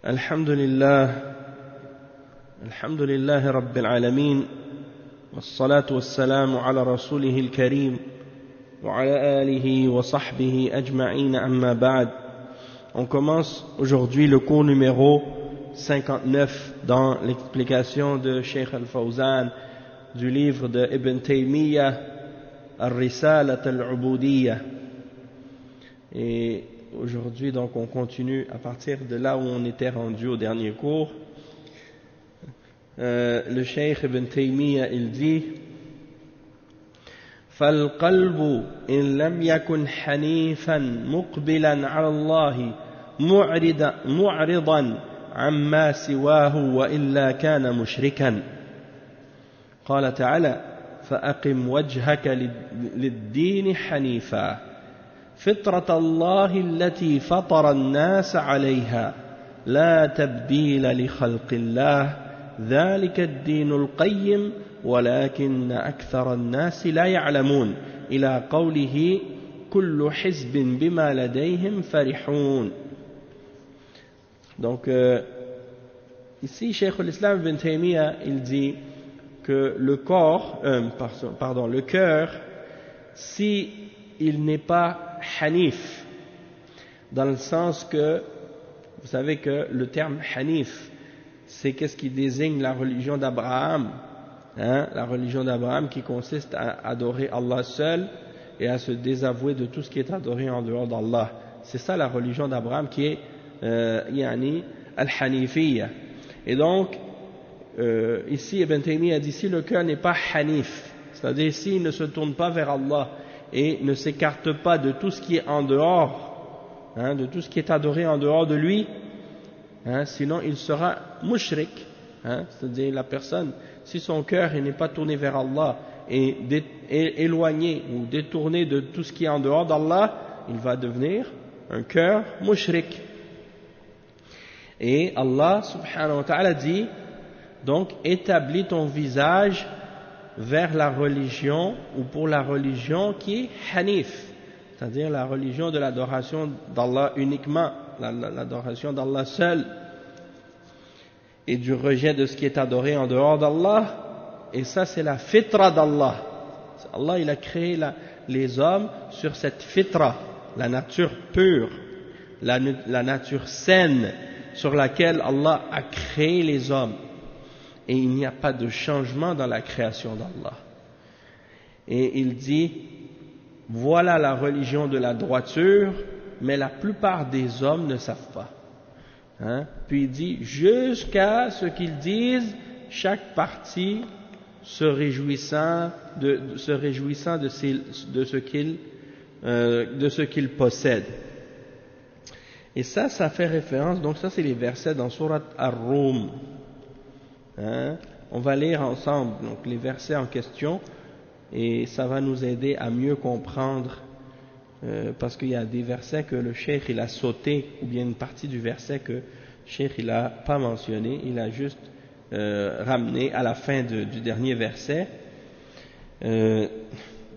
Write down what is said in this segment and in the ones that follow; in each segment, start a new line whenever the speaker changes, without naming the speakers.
الحمد لله رب العالمين والصلاة والسلام على رسوله الكريم وعلى آله وصحبه أجمعين أما بعد. On commence aujourd'hui le cours numéro 59 dans l'explication de Cheikh Al-Fawzan du livre de Ibn Taymiyyah Ar-Risalat Al-Ubudiyya. Et aujourd'hui donc on continue à partir de là où on était rendu au dernier cours. Le Cheikh Ibn Taymiyyah il dit فالقلب إن لم يكن حنيفا مقبلا على الله معرضا عما سواه وإلا كان مشركا. قال تعالى فأقم وجهك للدين حنيفا فطرة الله التي فطر الناس عليها لا تبديل لخلق الله ذلك الدين القيم ولكن أكثر الناس لا يعلمون إلى قوله كل حزب بما لديهم فرحون. Donc ici Cheikh al-Islam Ibn Taymiyyah il dit que le corps, le cœur, si il n'est pas hanif, dans le sens que vous savez que le terme hanif c'est qu'est-ce qui désigne la religion d'Abraham, la religion d'Abraham qui consiste à adorer Allah seul et à se désavouer de tout ce qui est adoré en dehors d'Allah. C'est ça la religion d'Abraham qui est yani al-hanifiyya. Et donc ici Ibn Taymiyyah dit si le cœur n'est pas hanif, c'est-à-dire s'il ne se tourne pas vers Allah et ne s'écarte pas de tout ce qui est en dehors, de tout ce qui est adoré en dehors de lui, sinon il sera mushrik, c'est-à-dire la personne, si son cœur n'est pas tourné vers Allah et éloigné ou détourné de tout ce qui est en dehors d'Allah, il va devenir un cœur mushrik. Et Allah subhanahu wa ta'ala dit donc établis ton visage vers la religion ou pour la religion qui est hanif, c'est-à-dire la religion de l'adoration d'Allah uniquement, l'adoration d'Allah seul et du rejet de ce qui est adoré en dehors d'Allah. Et ça c'est la fitra d'Allah. Allah il a créé les hommes sur cette fitra, la nature pure, la nature saine sur laquelle Allah a créé les hommes. Et il n'y a pas de changement dans la création d'Allah. Et il dit, voilà la religion de la droiture, mais la plupart des hommes ne savent pas. Puis il dit, jusqu'à ce qu'ils disent, chaque partie se réjouissant de ce qu'il possède. Et ça fait référence, donc ça c'est les versets dans Surat Ar-Rum. On va lire ensemble donc les versets en question et ça va nous aider à mieux comprendre parce qu'il y a des versets que le cheikh il a sauté ou bien une partie du verset que le cheikh il a pas mentionné, il a juste ramené à la fin du dernier verset. Allah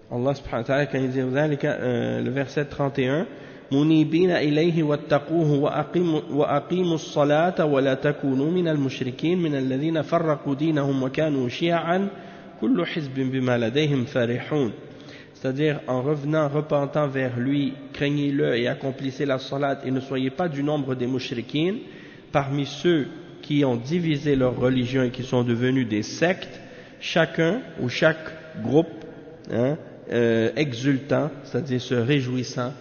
subhanahu wa ta'ala quand il dit le verset 31 منيبين إليه واتقوه وأقيموا الصلاة ولا تكونوا من المشركين من الذين فرقوا دينهم وكانوا شيعا كل حزب بما لديهم فرحون. C'est-à-dire en revenant, repentant vers lui, craignez-le et accomplissez la salat et ne soyez pas du nombre des mushrikines parmi ceux qui ont divisé leur religion et qui sont devenus des sectes, chacun ou chaque groupe exultant, c'est-à-dire se réjouissant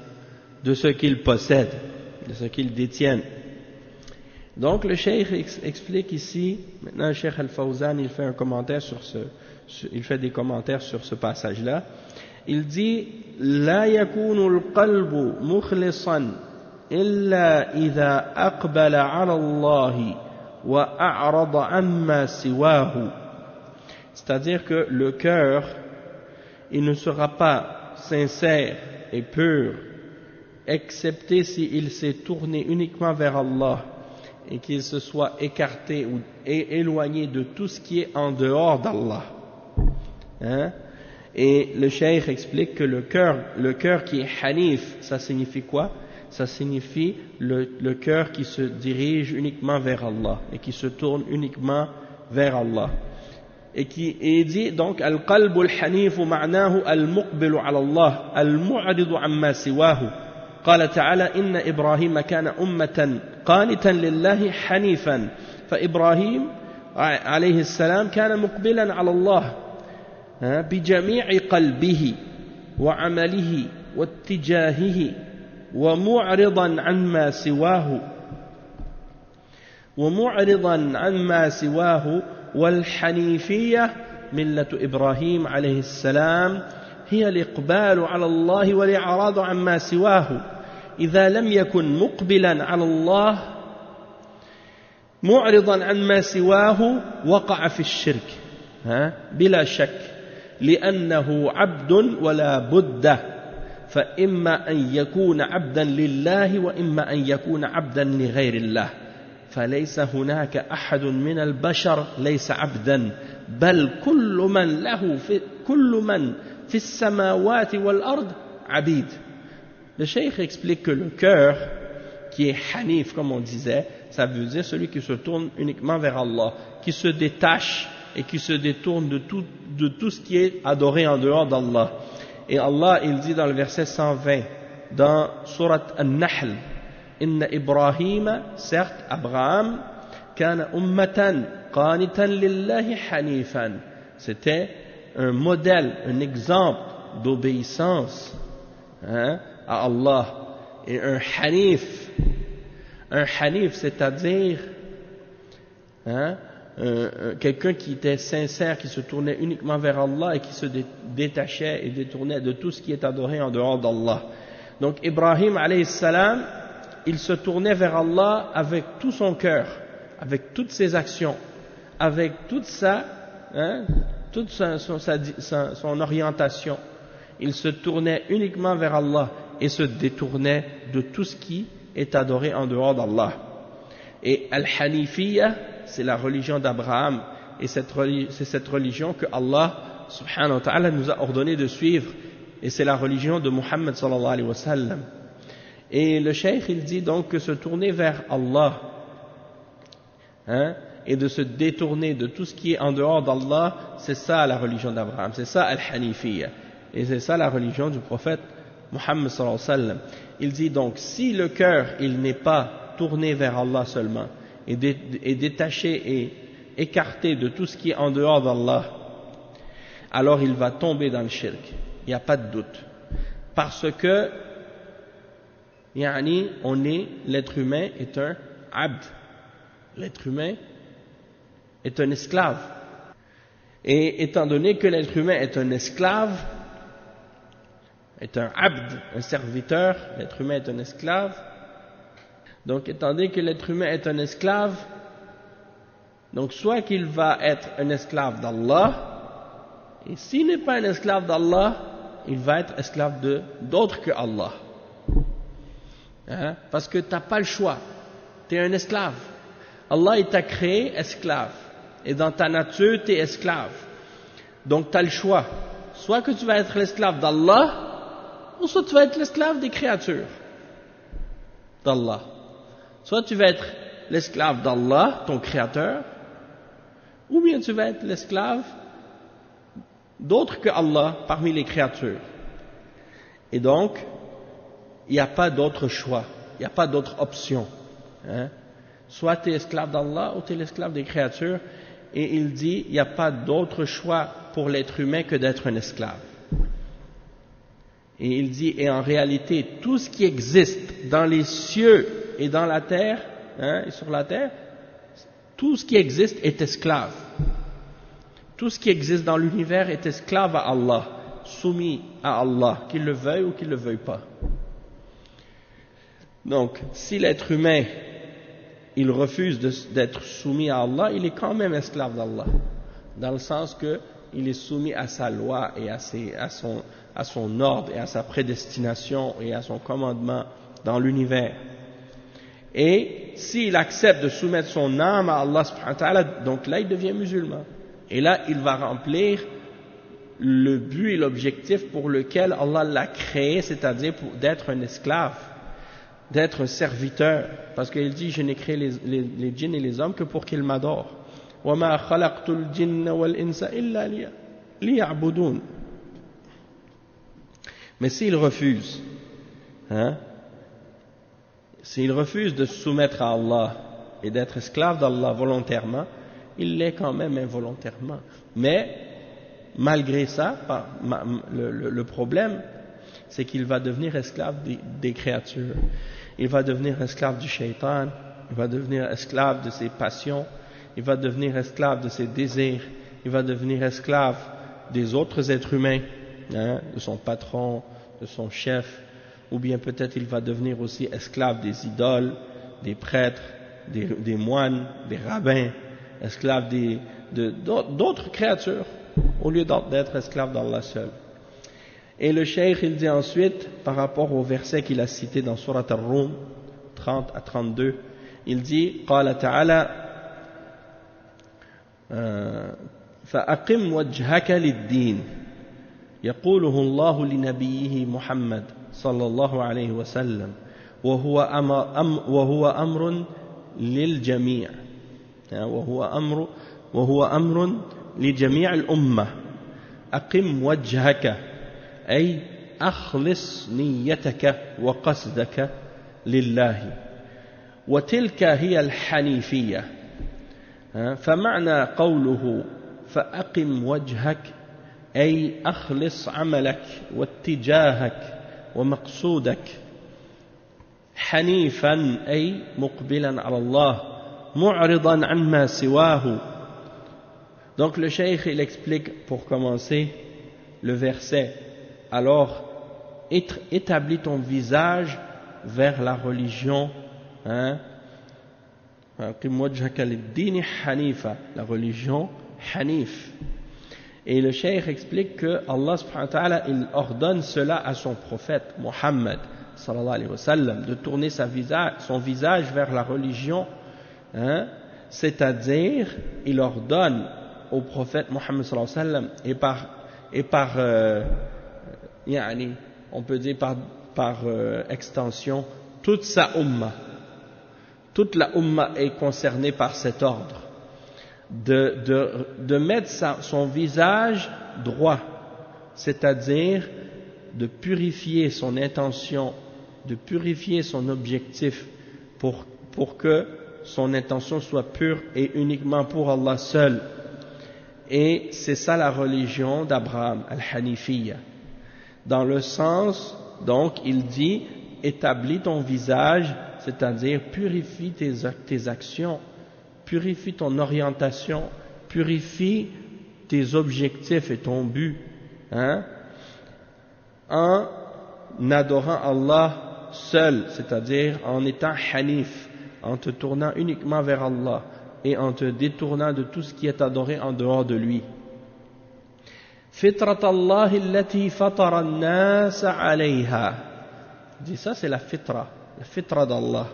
de ce qu'ils possèdent, de ce qu'ils détiennent. Donc le cheikh explique ici, maintenant le cheikh Al-Fawzan il fait des commentaires sur ce passage-là. Il dit لا يكون القلب مخلصا إلا إذا أقبل على الله وأعرض عما سواه. C'est-à-dire que le cœur il ne sera pas sincère et pur excepté s'il s'est tourné uniquement vers Allah et qu'il se soit écarté ou éloigné de tout ce qui est en dehors d'Allah. Et le cheikh explique que le cœur qui est hanif, ça signifie quoi? ça signifie le cœur qui se dirige uniquement vers Allah et qui se tourne uniquement vers Allah. Et il dit donc al-qalbu al-hanifu ma'nahu al-muqbilu ala Allah al-mu'ridu amma siwahu. قال تعالى إن إبراهيم كان أمة قانتا لله حنيفا فإبراهيم عليه السلام كان مقبلا على الله بجميع قلبه وعمله واتجاهه ومعرضا عما سواه والحنيفية ملة إبراهيم عليه السلام هي الإقبال على الله والإعراض عما سواه إذا لم يكن مقبلا على الله معرضا عما سواه وقع في الشرك بلا شك لأنه عبد ولا بد فإما أن يكون عبدا لله وإما أن يكون عبدا لغير الله فليس هناك أحد من البشر ليس عبدا بل كل من في السماوات والأرض عبيد. Le cheikh explique que le cœur qui est hanif comme on disait, ça veut dire celui qui se tourne uniquement vers Allah, qui se détache et qui se détourne de tout ce qui est adoré en dehors d'Allah. Et Allah il dit dans le verset 120 dans Surat An-Nahl, Inna Ibrahim, certes Abraham, kana ummatan qanitan lillahi hanifan, c'était un modèle, un exemple d'obéissance à Allah. Et un hanif c'est-à-dire quelqu'un qui était sincère, qui se tournait uniquement vers Allah et qui se détachait et détournait de tout ce qui est adoré en dehors d'Allah. Donc Ibrahim alayhi salam, il se tournait vers Allah avec tout son cœur, avec toutes ses actions, avec toute son orientation. Il se tournait uniquement vers Allah et se détournait de tout ce qui est adoré en dehors d'Allah. Et Al-Hanifiyya, c'est la religion d'Abraham, et c'est cette religion que Allah subhanahu wa ta'ala nous a ordonné de suivre, et c'est la religion de Muhammad sallallahu alayhi wa sallam. Et le cheikh il dit donc que se tourner vers Allah et de se détourner de tout ce qui est en dehors d'Allah, c'est ça la religion d'Abraham, c'est ça Al-Hanifiyya, et c'est ça la religion du prophète Muhammad sallallahu alayhi wa sallam. Il dit donc, si le cœur il n'est pas tourné vers Allah seulement, et détaché et écarté de tout ce qui est en dehors d'Allah, alors il va tomber dans le shirk, il n'y a pas de doute, parce que l'être humain est un abd, l'être humain est un esclave, et étant donné que l'être humain est un esclave, est un abd, un serviteur, l'être humain est un esclave. Donc étant donné que l'être humain est un esclave, donc soit qu'il va être un esclave d'Allah, et s'il n'est pas un esclave d'Allah, il va être esclave d'autres que Allah. Parce que tu n'as pas le choix, tu es un esclave. Allah il t'a créé esclave, et dans ta nature tu es esclave. Donc tu as le choix, soit que tu vas être l'esclave d'Allah, ou soit tu vas être l'esclave des créatures d'Allah. Soit tu vas être l'esclave d'Allah, ton créateur, ou bien tu vas être l'esclave d'autres que Allah parmi les créatures. Et donc, il n'y a pas d'autre choix, il n'y a pas d'autre option. Soit tu es esclave d'Allah ou tu es l'esclave des créatures, et il dit, il n'y a pas d'autre choix pour l'être humain que d'être un esclave. Et il dit, et en réalité, tout ce qui existe dans les cieux et dans la terre, et sur la terre, tout ce qui existe est esclave. Tout ce qui existe dans l'univers est esclave à Allah, soumis à Allah, qu'il le veuille ou qu'il ne le veuille pas. Donc, si l'être humain, il refuse d'être soumis à Allah, il est quand même esclave d'Allah, dans le sens qu'il est soumis à sa loi et à son ordre et à sa prédestination et à son commandement dans l'univers. Et s'il accepte de soumettre son âme à Allah subhanahu wa ta'ala, donc là il devient musulman. Et là il va remplir le but et l'objectif pour lequel Allah l'a créé, c'est-à-dire d'être un esclave. d'être serviteur, parce qu'il dit je n'ai créé les djinns et les hommes que pour qu'ils m'adorent. وَمَا خَلَقْتُ الْجِنَّ وَالْإِنسَ إِلَّا لِيَعْبُدُونَ. Mais s'il refuse, s'il refuse de se soumettre à Allah et d'être esclave d'Allah volontairement, il l'est quand même involontairement. Mais malgré ça, le problème, c'est qu'il va devenir esclave des créatures. Il va devenir esclave du shaitan, il va devenir esclave de ses passions, il va devenir esclave de ses désirs, il va devenir esclave des autres êtres humains, de son patron, de son chef, ou bien peut-être il va devenir aussi esclave des idoles, des prêtres, des moines, des rabbins, esclave d'autres créatures, au lieu d'être esclave d'Allah seul. Et le cheikh, il dit ensuite, par rapport au verset qu'il a cité dans Surat Ar-Rum, 30 à 32, il dit, قال تعالى, فأقم وجهك للدين يقوله الله لنبيه محمد صلى الله عليه وسلم وهو أمر للجميع وهو أمر لجميع الأمة. أقم وجهك أي أخلص نيتك وقصدك لله، وتلك هي الحنيفية. فمعنى قوله فأقم وجهك أي أخلص عملك واتجاهك ومقصودك، حنيفا أي مقبلا على الله معرضا عما سواه. Donc le cheikh il explique pour commencer le verset, alors établis ton visage vers la religion, la religion Hanif. Et le cheikh explique que Allah subhanahu wa ta'ala il ordonne cela à son prophète Muhammad sallallahu alayhi wa sallam, de tourner son visage vers la religion, c'est-à-dire il ordonne au prophète Muhammad sallallahu alayhi wa sallam et par on peut dire par extension toute sa umma, toute la umma est concernée par cet ordre de mettre son visage droit, c'est-à-dire de purifier son intention, de purifier son objectif pour que son intention soit pure et uniquement pour Allah seul. Et c'est ça la religion d'Abraham, Al-Hanifiyya. Dans le sens, donc, il dit, établis ton visage, c'est-à-dire purifie tes actions, purifie ton orientation, purifie tes objectifs et ton but, en adorant Allah seul, c'est-à-dire en étant Hanif, en te tournant uniquement vers Allah et en te détournant de tout ce qui est adoré en dehors de lui. Fitrat Allah allati fatara an-nas 'alayha. Dit ça, c'est la fitra d'Allah,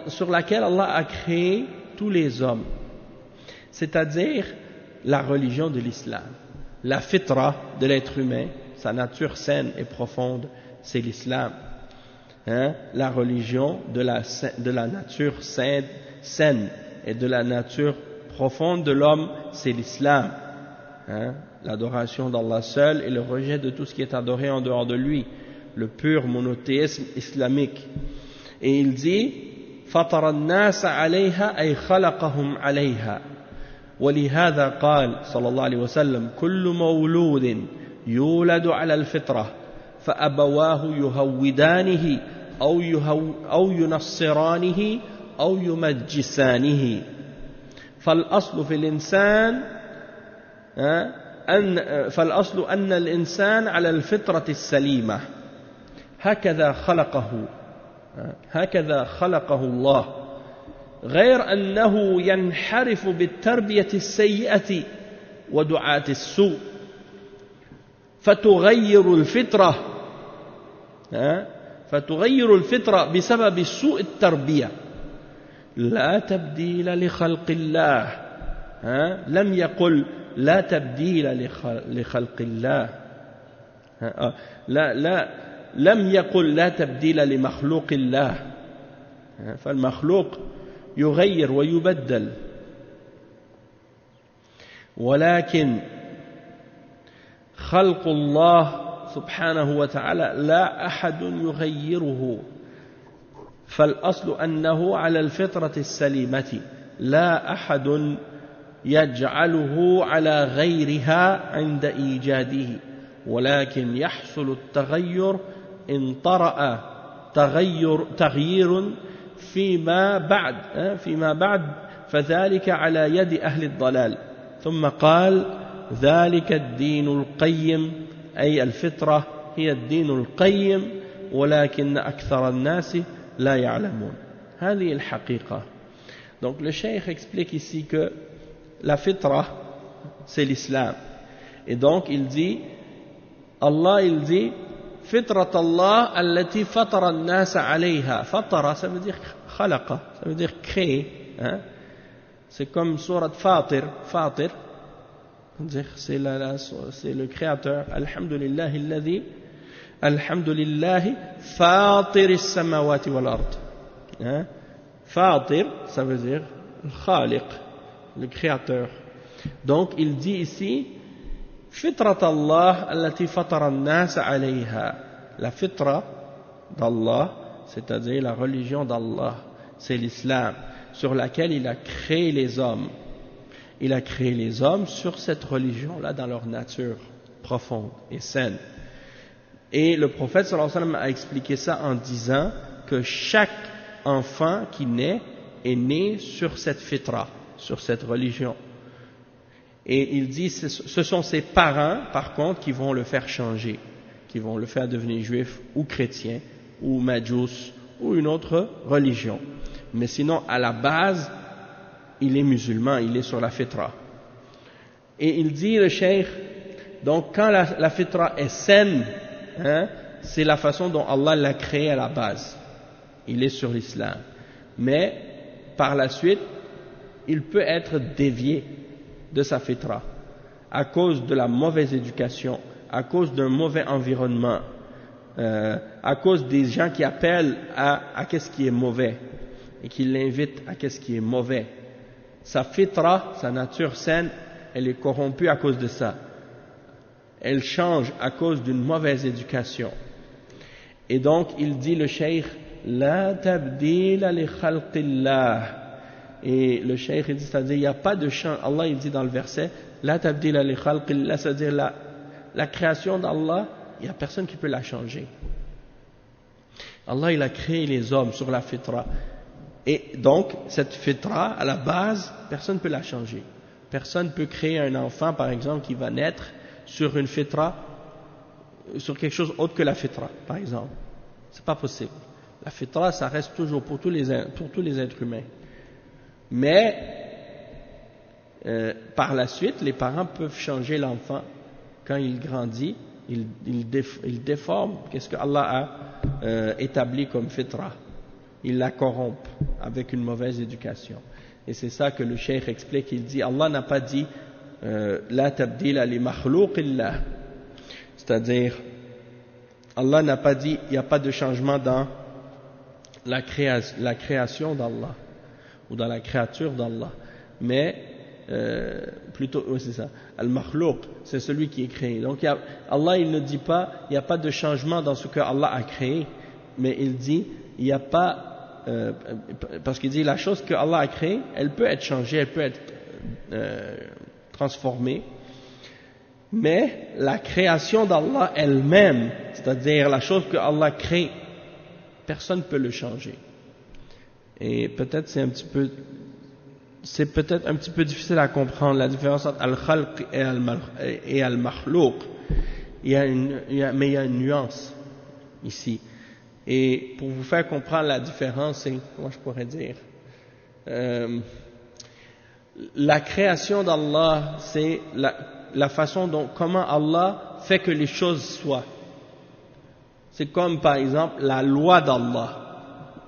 sur laquelle Allah a créé tous les hommes, c'est-à-dire la religion de l'islam. La fitra de l'être humain, sa nature saine et profonde, c'est l'islam. La religion de la nature saine et de la nature profonde de l'homme, c'est l'islam. L'adoration d'Allah seul et le rejet de tout ce qui est adoré en dehors de lui, le pur monothéisme islamique. Et il dit فطر الناس عليها أي خلقهم عليها ولهذا قال صلى الله عليه وسلم كل مولود يولد على الفطرة فأبواه يهودانه أو ينصرانه أو يمجسانه فالأصل في الإنسان فالأصل أن الإنسان على الفطرة السليمة هكذا خلقه الله غير أنه ينحرف بالتربية السيئة ودعاة السوء فتغير الفطرة بسبب سوء التربية. لا تبديل لخلق الله، لم يقل لا تبديل لخلق الله، لم يقل لا تبديل لمخلوق الله فالمخلوق يغير ويبدل ولكن خلق الله سبحانه وتعالى لا أحد يغيره فالأصل أنه على الفطرة السليمة لا أحد يجعله على غيرها عند إيجاده ولكن يحصل التغير إن طرأ تغيير فيما بعد فذلك على يد أهل الضلال ثم قال ذلك الدين القيم أي الفطرة هي الدين القيم ولكن أكثر الناس لا يعلمون هذه الحقيقة. Donc le cheikh explique ici que la fitra c'est l'islam et donc il dit Allah il dit fitrat Allah allati fatara an-nas alayha fatara ça veut dire khalaqa ça veut dire créer hein? C'est comme surat Fatir c'est le créateur alhamdulillahi alladhi alhamdulillahi fatir as-samawati wal ard hein? Fatir ça veut dire khaliq le créateur. Donc il dit ici fitrat Allah allati fatara an-nas alayha la fitra d'Allah c'est-à-dire la religion d'Allah c'est l'islam sur laquelle il a créé les hommes. Il a créé les hommes sur cette religion-là dans leur nature profonde et saine. Et le prophète sallallahu alayhi wa sallam a expliqué ça en disant que chaque enfant qui naît est né sur cette fitra, sur cette religion. Et il dit ce sont ses parents par contre qui vont le faire changer, qui vont le faire devenir juif ou chrétien ou majous ou une autre religion. Mais sinon à la base il est musulman, il est sur la fitra. Et il dit le cheikh, donc quand la fitra est saine, hein, c'est la façon dont Allah l'a créé à la base. Il est sur l'islam. Mais par la suite, il peut être dévié de sa fitra à cause de la mauvaise éducation, à cause d'un mauvais environnement, à cause des gens qui appellent à qu'est-ce qui est mauvais et qui l'invitent à qu'est-ce qui est mauvais. Sa fitra, sa nature saine, elle est corrompue à cause de ça. Elle change à cause d'une mauvaise éducation. Et donc, il dit le cheikh, la tabdila li khalqillah. Et le cheikh, il dit, c'est-à-dire, il n'y a pas de changement. Allah, il dit dans le verset, la tabdila li khalqillah, c'est-à-dire la création d'Allah, il n'y a personne qui peut la changer. Allah, il a créé les hommes sur la fitra. Et donc, cette fitra, à la base, personne ne peut la changer. Personne ne peut créer un enfant, par exemple, qui va naître sur une fitra, sur quelque chose autre que la fitra, par exemple. C'est pas possible. La fitra, ça reste toujours pour tous les êtres humains. Mais, par la suite, les parents peuvent changer l'enfant. Quand il grandit, il déforme qu'est-ce que Allah a établi comme fitra. Il la corrompt avec une mauvaise éducation. Et c'est ça que le cheikh explique. Il dit, Allah n'a pas dit la tabdila li makhlouqillah. C'est-à-dire, Allah n'a pas dit, il n'y a pas de changement dans la création d'Allah ou dans la créature d'Allah. Mais, plutôt, oui, c'est ça. Al-makhlouq, c'est celui qui est créé. Donc, Allah, il ne dit pas, il n'y a pas de changement dans ce que Allah a créé. Mais il dit, il n'y a pas parce qu'il dit la chose que Allah a créée, elle peut être changée, elle peut être transformée, mais la création d'Allah elle-même, c'est-à-dire la chose que Allah crée, personne ne peut le changer. Et peut-être c'est peut-être un petit peu difficile à comprendre la différence entre al-khalq et al-makhlouq. Mais il y a une nuance ici. Et pour vous faire comprendre la différence, c'est, comment je pourrais dire, la création d'Allah, c'est la façon dont, comment Allah fait que les choses soient. C'est comme par exemple la loi d'Allah.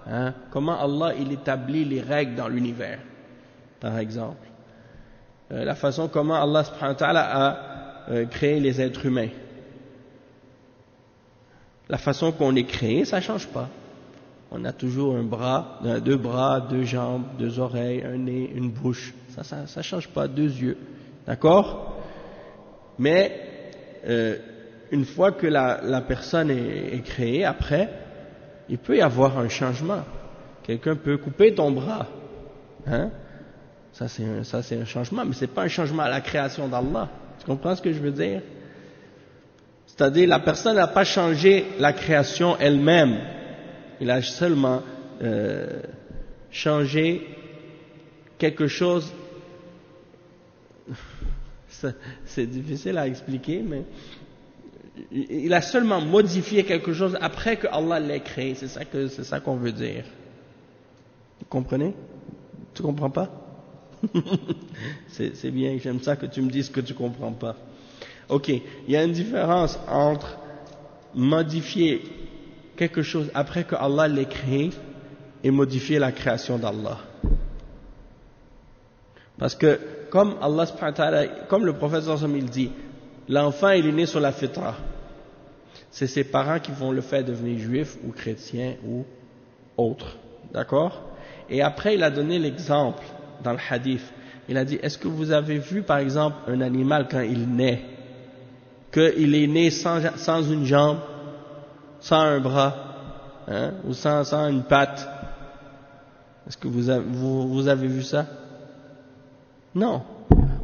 Hein? Comment Allah il établit les règles dans l'univers, par exemple. La façon comment Allah subhanahu wa ta'ala a créé les êtres humains. La façon qu'on est créé, ça ne change pas. On a toujours un bras, deux bras, deux jambes, deux oreilles, un nez, une bouche. Ça change pas, deux yeux. D'accord? Mais une fois que la personne est créée, après, il peut y avoir un changement. Quelqu'un peut couper ton bras. Hein? Ça c'est un changement, mais c'est pas un changement à la création d'Allah. Tu comprends ce que je veux dire? C'est-à-dire, la personne n'a pas changé la création elle-même. Il a seulement changé quelque chose. C'est difficile à expliquer, mais il a seulement modifié quelque chose après que Allah l'ait créé. C'est ça qu'on veut dire. Vous comprenez? Tu comprends pas? C'est bien, j'aime ça que tu me dises que tu comprends pas. Ok, il y a une différence entre modifier quelque chose après que Allah l'ait créé et modifier la création d'Allah. Parce que comme Allah subhanahu wa ta'ala, comme le prophète sallallahu alayhi wa sallam il dit, l'enfant il est né sur la fitra. C'est ses parents qui vont le faire devenir juif ou chrétien ou autre. D'accord? Et après il a donné l'exemple dans le hadith. Il a dit, est-ce que vous avez vu par exemple un animal quand il naît, qu'il est né sans une jambe, sans un bras, hein, ou sans une patte? Est-ce que vous avez vu ça? Non.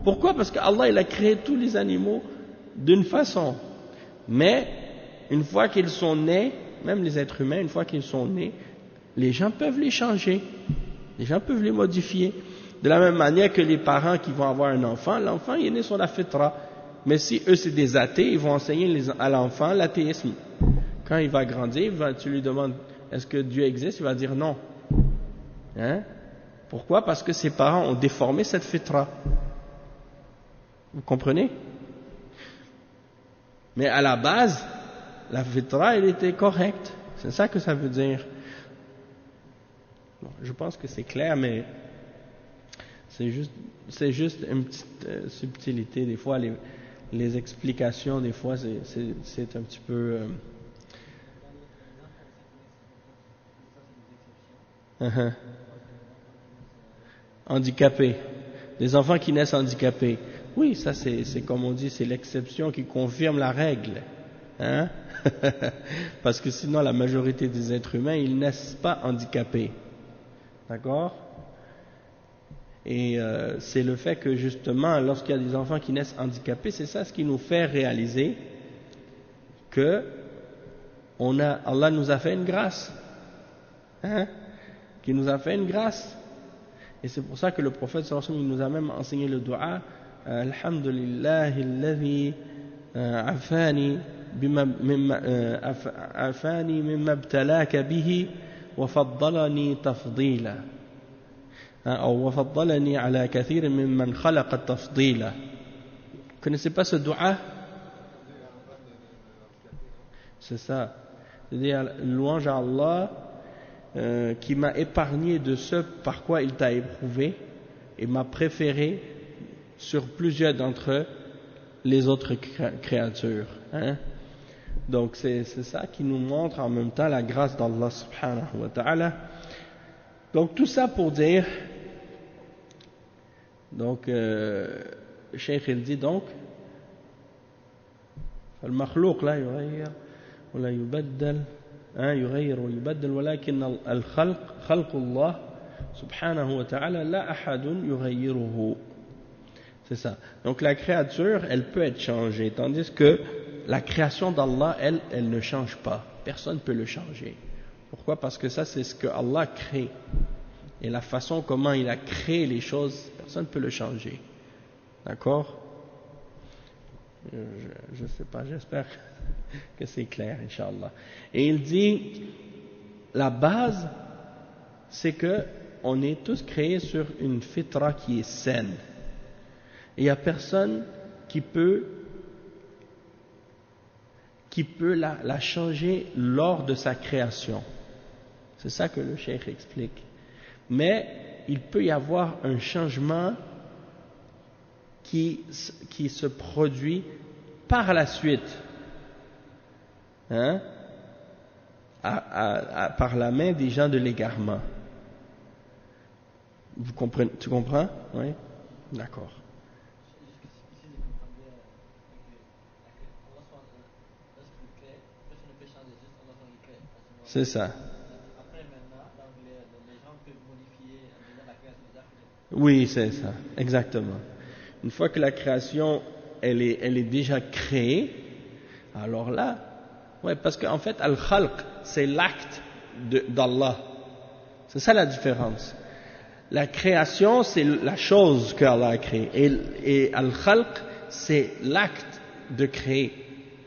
Pourquoi? Parce qu'Allah il a créé tous les animaux d'une façon. Mais une fois qu'ils sont nés, même les êtres humains, une fois qu'ils sont nés, les gens peuvent les changer. Les gens peuvent les modifier. De la même manière que les parents qui vont avoir un enfant, l'enfant il est né sur la fitra. Mais si eux c'est des athées, ils vont enseigner à l'enfant l'athéisme. Quand il va grandir, tu lui demandes est-ce que Dieu existe? Il va dire non. Hein? Pourquoi? Parce que ses parents ont déformé cette fitra. Vous comprenez? Mais à la base, la fitra elle était correcte. C'est ça que ça veut dire. Bon, je pense que c'est clair, mais c'est juste une petite subtilité. Des fois, les explications, des fois, c'est un petit peu... handicapés. Des enfants qui naissent handicapés. Oui, ça c'est comme on dit, c'est l'exception qui confirme la règle. Hein? Parce que sinon, la majorité des êtres humains, ils naissent pas handicapés. D'accord? Et c'est le fait que justement, lorsqu'il y a des enfants qui naissent handicapés, c'est ça ce qui nous fait réaliser que Allah nous a fait une grâce, hein, qui nous a fait une grâce. Et c'est pour ça que le prophète sallallahu alayhi wa sallam, il nous a même enseigné le dua, Alhamdulillahi alladhi afani mimma ibtalaka bihi wa faddalani tafdila. Ou وفضلني على كثير ممن خلق تفضيلا. Vous connaissez pas ce dua? C'est ça. C'est-à-dire louange à Allah qui m'a épargné de ce par quoi il t'a éprouvé et m'a préféré sur plusieurs d'entre les autres créatures. Hein? Donc c'est ça qui nous montre en même temps la grâce d'Allah subhanahu wa ta'ala. Donc tout ça pour dire, donc le Cheikh il dit donc, المخلوق لا يغير ولا يبدل يغير ويبدل ولكن الخلق خلق الله سبحانه وتعالى لا أحد يغيره. C'est ça. Donc la créature, elle peut être changée, tandis que la création d'Allah, elle ne change pas. Personne ne peut le changer. Pourquoi? Parce que ça, c'est ce que Allah crée. Et la façon comment il a créé les choses, personne ne peut le changer. D'accord? Je ne sais pas, j'espère que c'est clair, Inch'Allah. Et il dit, la base, c'est que on est tous créés sur une fitra qui est saine. Et il n'y a personne qui peut la changer lors de sa création. C'est ça que le cheikh explique. Mais il peut y avoir un changement qui se produit par la suite. Hein? par la main des gens de l'égarement. Vous comprenez, tu comprends? Oui? D'accord. C'est ça. Oui, c'est ça, exactement. Une fois que la création, elle est déjà créée, alors là, ouais, parce qu'en fait, al-khalq, c'est l'acte d'Allah. C'est ça la différence. La création, c'est la chose qu'Allah a créée. Et al-khalq, c'est l'acte de créer.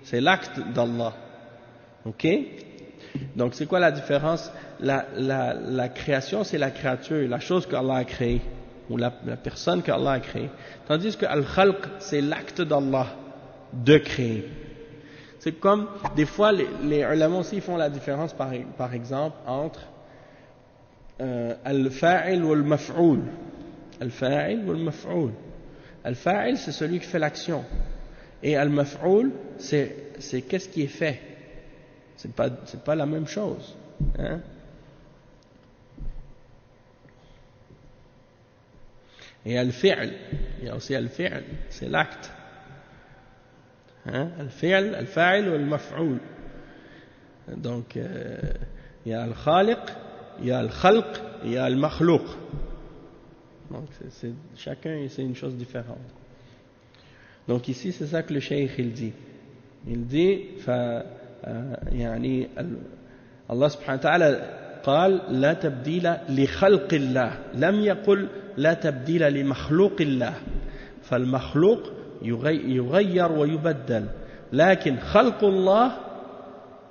C'est l'acte d'Allah. Ok? Donc, c'est quoi la différence? La création, c'est la créature, la chose qu'Allah a créée, ou la personne qu'Allah a créée. Tandis que al-khalq, c'est l'acte d'Allah de créer. C'est comme, des fois, les ulama aussi font la différence, par exemple, entre al-fa'il ou al-maf'oul. Al-fa'il ou al-maf'oul. Al-fa'il, c'est celui qui fait l'action. Et al-maf'oul, c'est qu'est-ce qui est fait. C'est pas la même chose. Hein? Et al-fi'l, il y a aussi al-fi'l, c'est l'acte. Hein? Al-fi'l, al-fa'il ou al-maf'oul. Donc, il y a al-khaliq, il y a al-khalq, il y a al-makhlouq. Donc, chacun, c'est une chose différente. Donc, ici, c'est ça que le cheikh, il dit. Il dit, يعني الله سبحانه وتعالى قال لا تبديل لخلق الله لم يقل لا تبديل لمخلوق الله فالمخلوق يغير ويبدل لكن خلق الله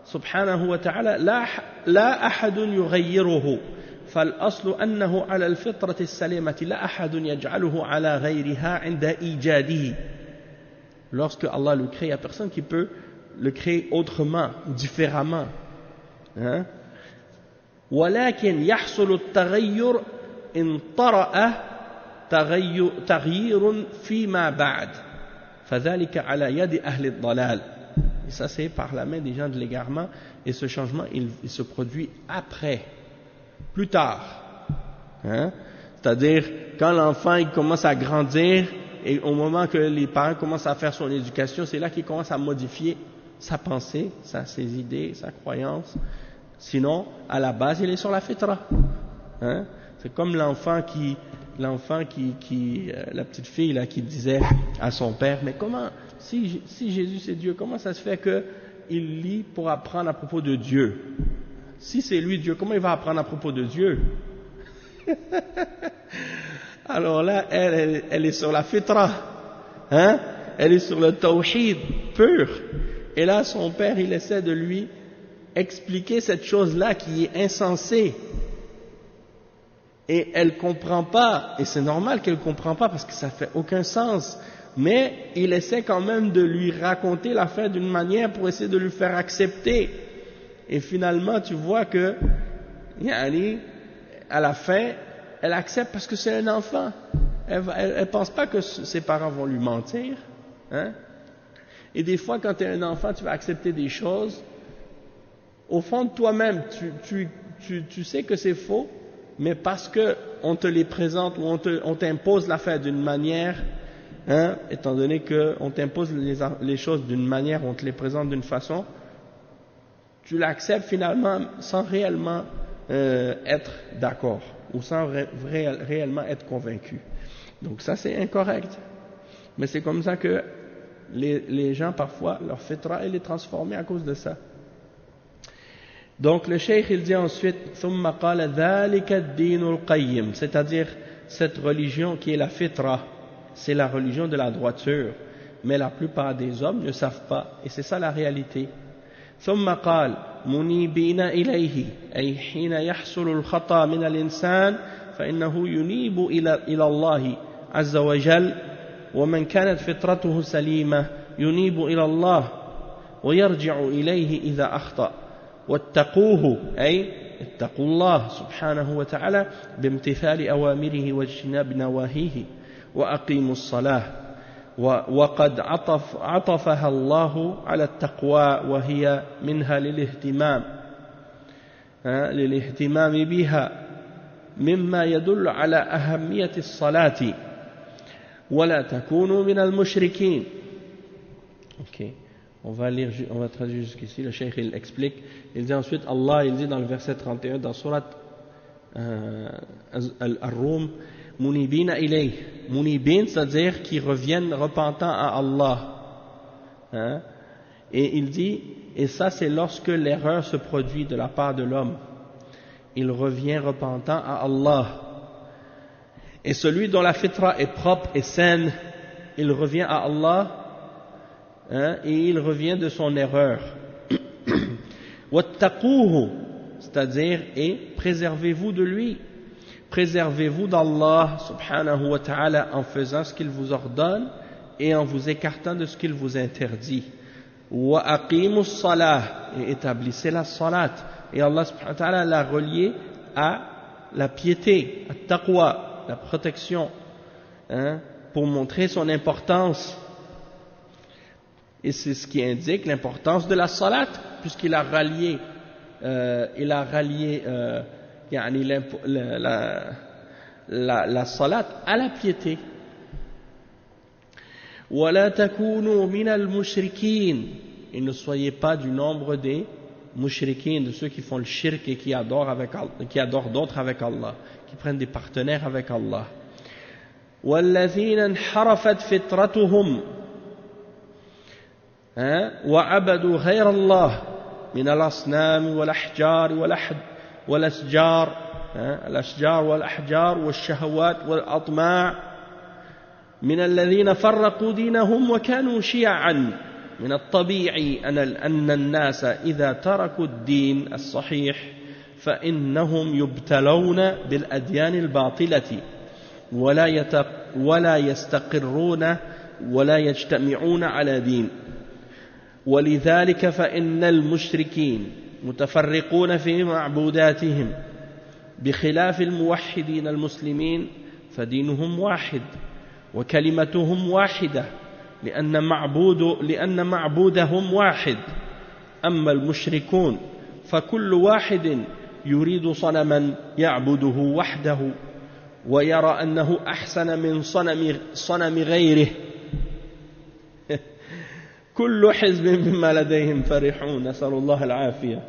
سبحانه وتعالى لا أحد يغيره فالأصل أنه على الفطرة السليمة لا أحد يجعله على غيرها عند إيجاده. Lorsque Allah le crée, il n'y a personne qui peut le créer autrement, différemment. Hein? ولكن يحصل التغير إن طرأ تغيير فيما بعد فذلك على يد أهل الضلال. Et ça c'est par la main des gens de l'égarement, et ce changement il se produit après, plus tard. Hein? C'est-à-dire quand l'enfant il commence à grandir, et au moment que les parents commencent à faire son éducation, c'est là qu'il commence à modifier sa pensée, ses idées, sa croyance. Sinon, à la base, il est sur la fitra. Hein? C'est comme l'enfant qui, la petite fille là, qui disait à son père, mais comment, si Jésus c'est Dieu, comment ça se fait qu'il lit pour apprendre à propos de Dieu? Si c'est lui Dieu, comment il va apprendre à propos de Dieu? Alors là, elle est sur la fitra, hein? Elle est sur le tawhid pur. Et là, son père, il essaie de lui expliquer cette chose-là qui est insensée. Et elle comprend pas, et c'est normal qu'elle comprend pas parce que ça fait aucun sens. Mais il essaie quand même de lui raconter l'affaire d'une manière pour essayer de lui faire accepter. Et finalement, tu vois que, à la fin, elle accepte parce que c'est un enfant. Elle pense pas que ses parents vont lui mentir. Hein? Et des fois, quand tu es un enfant, tu vas accepter des choses. Au fond de toi-même, tu sais que c'est faux, mais parce que on te les présente ou on t'impose l'affaire d'une manière, hein, étant donné qu'on t'impose les choses d'une manière, on te les présente d'une façon, tu l'acceptes finalement sans réellement être d'accord ou sans réellement être convaincu. Donc ça c'est incorrect. Mais c'est comme ça que les gens parfois, leur fitra elle est transformée à cause de ça. Donc le cheikh il dit ensuite ثم قال ذلك الدين القيم, c'est-à-dire cette religion qui est la fitra, c'est la religion de la droiture, mais la plupart des hommes ne savent pas, et c'est ça la réalité. ثم قال منيبين إليه, أي حين يحصل الخطأ من الإنسان فإنه ينيب إلى الله عز وجل, ومن كانت فطرته سليمة ينيب إلى الله ويرجع إليه إذا أخطأ, واتقوه أي اتقوا الله سبحانه وتعالى بامتثال أوامره واجتناب نواهيه وأقيموا الصلاة, وقد عطفها الله على التقوى وهي منها للاهتمام, للاهتمام بها مما يدل على أهمية الصلاة ولا تكونوا من المشركين. Ok, on va traduire jusqu'ici. Le cheikh il explique. Il dit ensuite, Allah il dit dans le verset 31 dans surat Ar-Rum, Munibina ilayh. Munibin, c'est-à-dire qui reviennent repentant à Allah. Et il dit, et ça c'est lorsque l'erreur se produit de la part de l'homme. Il revient repentant à Allah. Et celui dont la fitra est propre et saine, il revient à Allah. Et il revient de son erreur. Wattaquhu, c'est-à-dire, et préservez-vous de lui. Préservez-vous d'Allah subhanahu wa ta'ala en faisant ce qu'il vous ordonne et en vous écartant de ce qu'il vous interdit. Wa aqimus salah, et établissez la salat. Et Allah subhanahu wa ta'ala l'a relié à la piété, à taqwa, la protection, pour montrer son importance. Et c'est ce qui indique l'importance de la salat, puisqu'il a rallié, la salat à la piété. وَلَا تَكُونُوا مِنَ الْمُشْرِكِينَ. Et ne soyez pas du nombre des mushrikin, de ceux qui font le shirk et qui adorent d'autres avec Allah, qui prennent des partenaires avec Allah. وَالَّذِينَ انْحَرَفَتْ فِطْرَتُهُمْ وعبدوا غير الله من الأصنام والأحجار والأشجار والأحجار والشهوات والأطماع من الذين فرقوا دينهم وكانوا شيعا. من الطبيعي أن الناس إذا تركوا الدين الصحيح فإنهم يبتلون بالأديان الباطلة ولا يستقرون ولا يجتمعون على دين. ولذلك فإن المشركين متفرقون في معبوداتهم بخلاف الموحدين المسلمين فدينهم واحد وكلمتهم واحدة لأن معبودهم واحد. أما المشركون فكل واحد يريد صنما يعبده وحده ويرى أنه أحسن من صنم غيره. كل حزب بما لديهم فرحون نسأل الله العافية.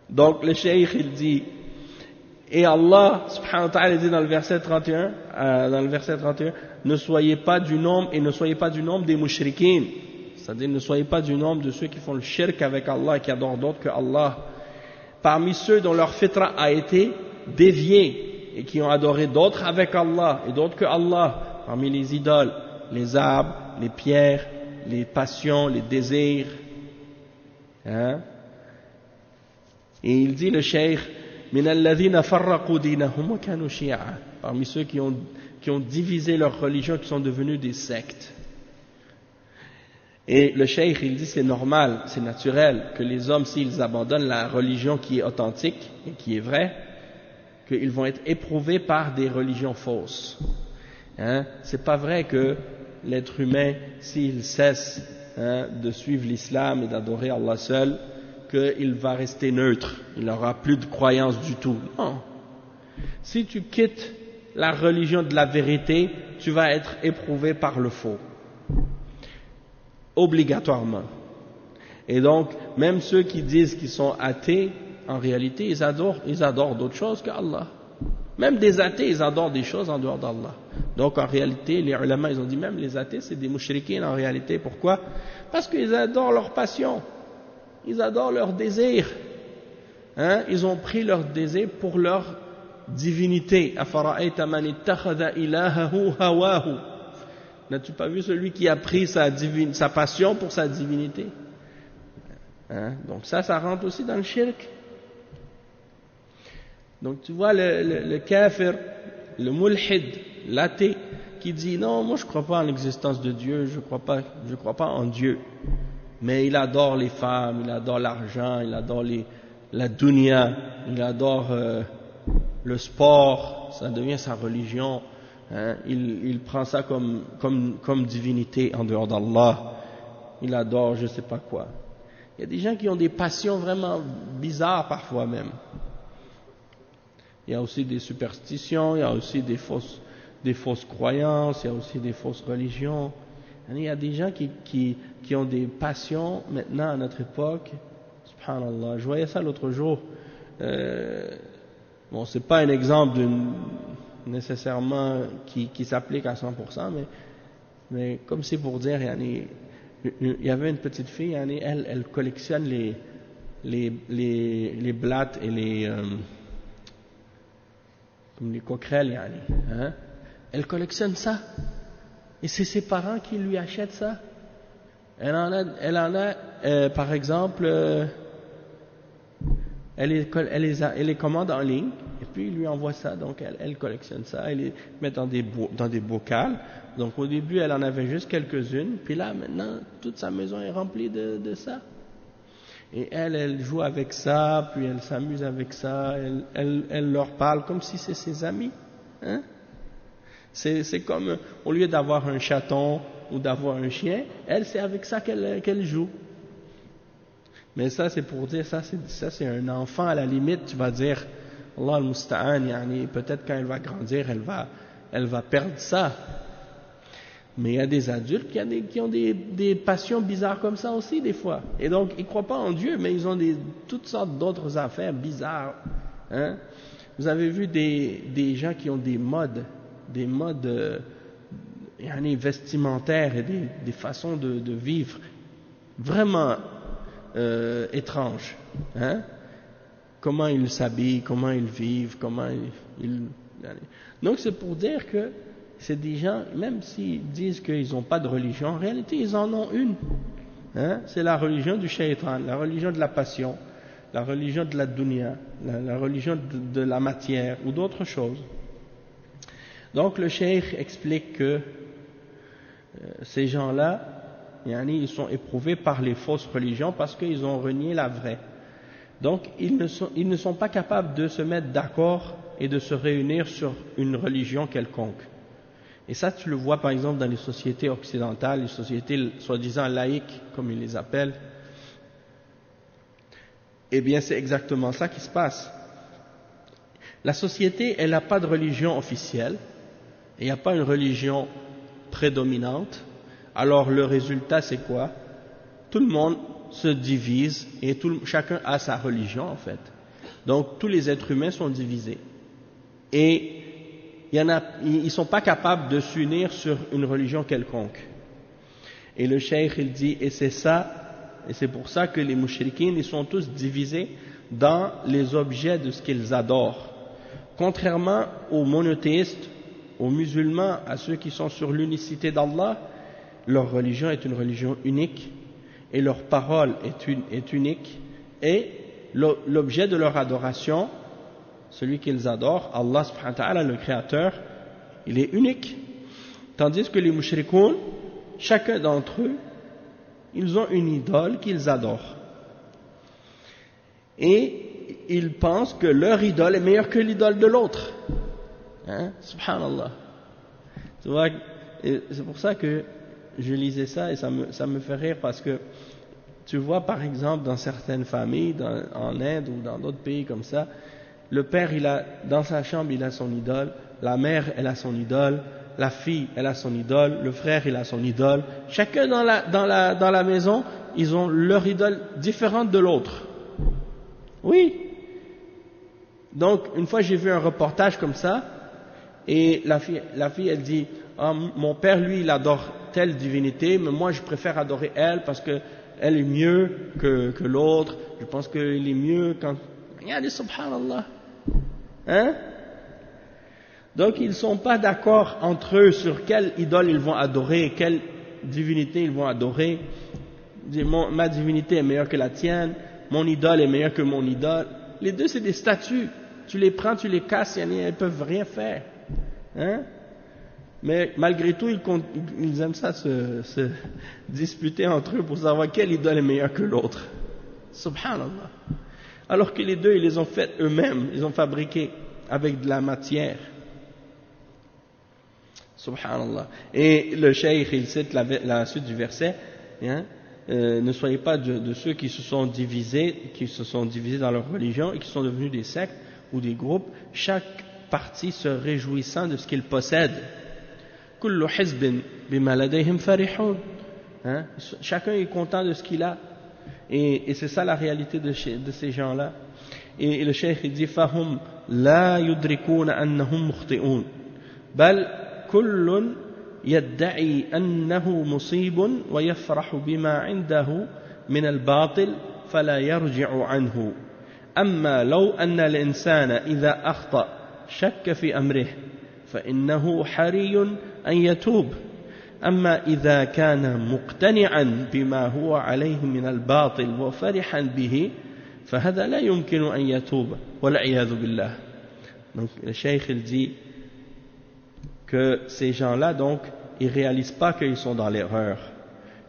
Donc le cheikh il dit, et Allah subhanahu wa ta'ala dit dans le verset 31, ne soyez pas du nombre des mushrikines, c'est-à-dire ne soyez pas du nombre de ceux qui font le shirk avec Allah et qui adorent d'autres que Allah, parmi ceux dont leur fitra a été déviée et qui ont adoré d'autres avec Allah et d'autres que Allah, parmi les idoles, les arbres, les pierres, les passions, les désirs. Et il dit le cheikh, parmi ceux qui ont divisé leur religion, qui sont devenus des sectes. Et le cheikh il dit c'est normal, c'est naturel que les hommes, s'ils abandonnent la religion qui est authentique et qui est vraie, qu'ils vont être éprouvés par des religions fausses. C'est pas vrai que l'être humain, s'il cesse de suivre l'islam et d'adorer Allah seul, qu'il va rester neutre, il n'aura plus de croyance du tout. Non. Si tu quittes la religion de la vérité, tu vas être éprouvé par le faux. Obligatoirement. Et donc, même ceux qui disent qu'ils sont athées, en réalité, ils adorent d'autres choses qu'Allah. Même des athées, ils adorent des choses en dehors d'Allah. Donc en réalité, les ulama, ils ont dit même les athées, c'est des mushrikines en réalité. Pourquoi? Parce qu'ils adorent leur passion, ils adorent leur désir. Ils ont pris leur désir pour leur divinité. Afara'ayta man ittakhadha ilahahu hawahu. N'as-tu pas vu celui qui a pris sa passion pour sa divinité? Donc ça rentre aussi dans le shirk. Donc tu vois le kafir, le mulhid, l'athée, qui dit non, moi je ne crois pas en l'existence de Dieu, je ne crois pas en Dieu. Mais il adore les femmes, il adore l'argent, il adore la dunya, il adore le sport, ça devient sa religion. Il prend ça comme divinité en dehors d'Allah. Il adore je ne sais pas quoi. Il y a des gens qui ont des passions vraiment bizarres parfois même. Il y a aussi des superstitions, il y a aussi des fausses croyances, il y a aussi des fausses religions. Il y a des gens qui ont des passions maintenant à notre époque. Subhanallah, je voyais ça l'autre jour. Bon, c'est pas un exemple nécessairement qui s'applique à 100%, mais comme c'est pour dire, il y avait une petite fille, elle collectionne les blattes et comme les coquerelles, hein? Elle collectionne ça. Et c'est ses parents qui lui achètent ça. Elle en a par exemple, elle les commande en ligne, et puis il lui envoie ça, donc elle collectionne ça, elle les met dans des bocals. Donc au début, elle en avait juste quelques-unes, puis là, maintenant, toute sa maison est remplie de ça. Et elle joue avec ça, puis elle s'amuse avec ça, elle leur parle comme si c'est ses amis. Hein? C'est comme, au lieu d'avoir un chaton ou d'avoir un chien, elle, c'est avec ça qu'elle joue. Mais ça, c'est pour dire, ça c'est un enfant, à la limite, tu vas dire, Allah al-Musta'an, peut-être quand elle va grandir, elle va perdre ça. Mais il y a des adultes qui ont des passions bizarres comme ça aussi, des fois. Et donc, ils ne croient pas en Dieu, mais ils ont toutes sortes d'autres affaires bizarres. Hein? Vous avez vu des gens qui ont des modes vestimentaires et des façons de vivre vraiment étranges. Hein? Comment ils s'habillent, comment ils vivent, Donc, c'est pour dire que c'est des gens, même s'ils disent qu'ils n'ont pas de religion, en réalité, ils en ont une. Hein? C'est la religion du shaitan, la religion de la passion, la religion de la dunya, la religion de la matière ou d'autres choses. Donc, le cheikh explique que ces gens-là, ils sont éprouvés par les fausses religions parce qu'ils ont renié la vraie. Donc, ils ne sont pas capables de se mettre d'accord et de se réunir sur une religion quelconque. Et ça, tu le vois par exemple dans les sociétés occidentales, les sociétés soi-disant laïques, comme ils les appellent. Eh bien, c'est exactement ça qui se passe. La société, elle n'a pas de religion officielle, il n'y a pas une religion prédominante. Alors, le résultat, c'est quoi? Tout le monde se divise et chacun a sa religion, en fait. Donc, tous les êtres humains sont divisés. Et ils ne sont pas capables de s'unir sur une religion quelconque. Et le cheikh, il dit, et c'est pour ça que les mouchrikines, ils sont tous divisés dans les objets de ce qu'ils adorent. Contrairement aux monothéistes, aux musulmans, à ceux qui sont sur l'unicité d'Allah, leur religion est une religion unique, et leur parole est unique, et l'objet de leur adoration, celui qu'ils adorent, Allah subhanahu wa ta'ala, le créateur, il est unique. Tandis que les mushrikoun, chacun d'entre eux, ils ont une idole qu'ils adorent. Et ils pensent que leur idole est meilleure que l'idole de l'autre. Hein? Subhanallah. Tu vois, c'est pour ça que je lisais ça et ça me fait rire parce que tu vois par exemple dans certaines familles, en Inde ou dans d'autres pays comme ça, le père, dans sa chambre, il a son idole, la mère, elle a son idole, la fille, elle a son idole, le frère, il a son idole. Chacun dans la maison, ils ont leur idole différente de l'autre. Oui. Donc, une fois, j'ai vu un reportage comme ça, et la fille, elle dit, mon père, lui, il adore telle divinité, mais moi, je préfère adorer elle parce que elle est mieux que l'autre. Je pense qu'il est mieux quand... Regardez, subhanallah. Hein? Donc ils ne sont pas d'accord entre eux sur quelle idole ils vont adorer, quelle divinité ils vont adorer. Ma divinité est meilleure que la tienne, mon idole est meilleure que mon idole. Les deux c'est des statues, tu les prends, tu les casses, elles ne peuvent rien faire. Hein? Mais malgré tout ils aiment ça se disputer entre eux pour savoir quelle idole est meilleure que l'autre. Subhanallah. Alors que les deux, ils les ont faites eux-mêmes, ils ont fabriqué avec de la matière. Subhanallah. Et le cheikh, il cite la suite du verset, hein, ne soyez pas de ceux qui se sont divisés dans leur religion et qui sont devenus des sectes ou des groupes, chaque partie se réjouissant de ce qu'il possède. Kullu hizbin bima ladayhim farihun. Chacun est content de ce qu'il a. Et c'est ça la réalité de ces gens-là. Et le cheikh il dit fahum la yudrikuna annahum mukhti'un bal kullun يدعي أنه مصيب ويفرح بما عنده من الباطل فلا يرجع عنه أما لو أن الإنسان إذا أخطأ شك في أمره فإنه حري أن يتوب أما إذا كان مقتنعا بما هو عليه من الباطل وفرحا به فهذا لا يمكن أن يتوب والعياذ بالله. Donc le cheikh il dit que ces gens-là, donc, ils ne réalisent pas qu'ils sont dans l'erreur.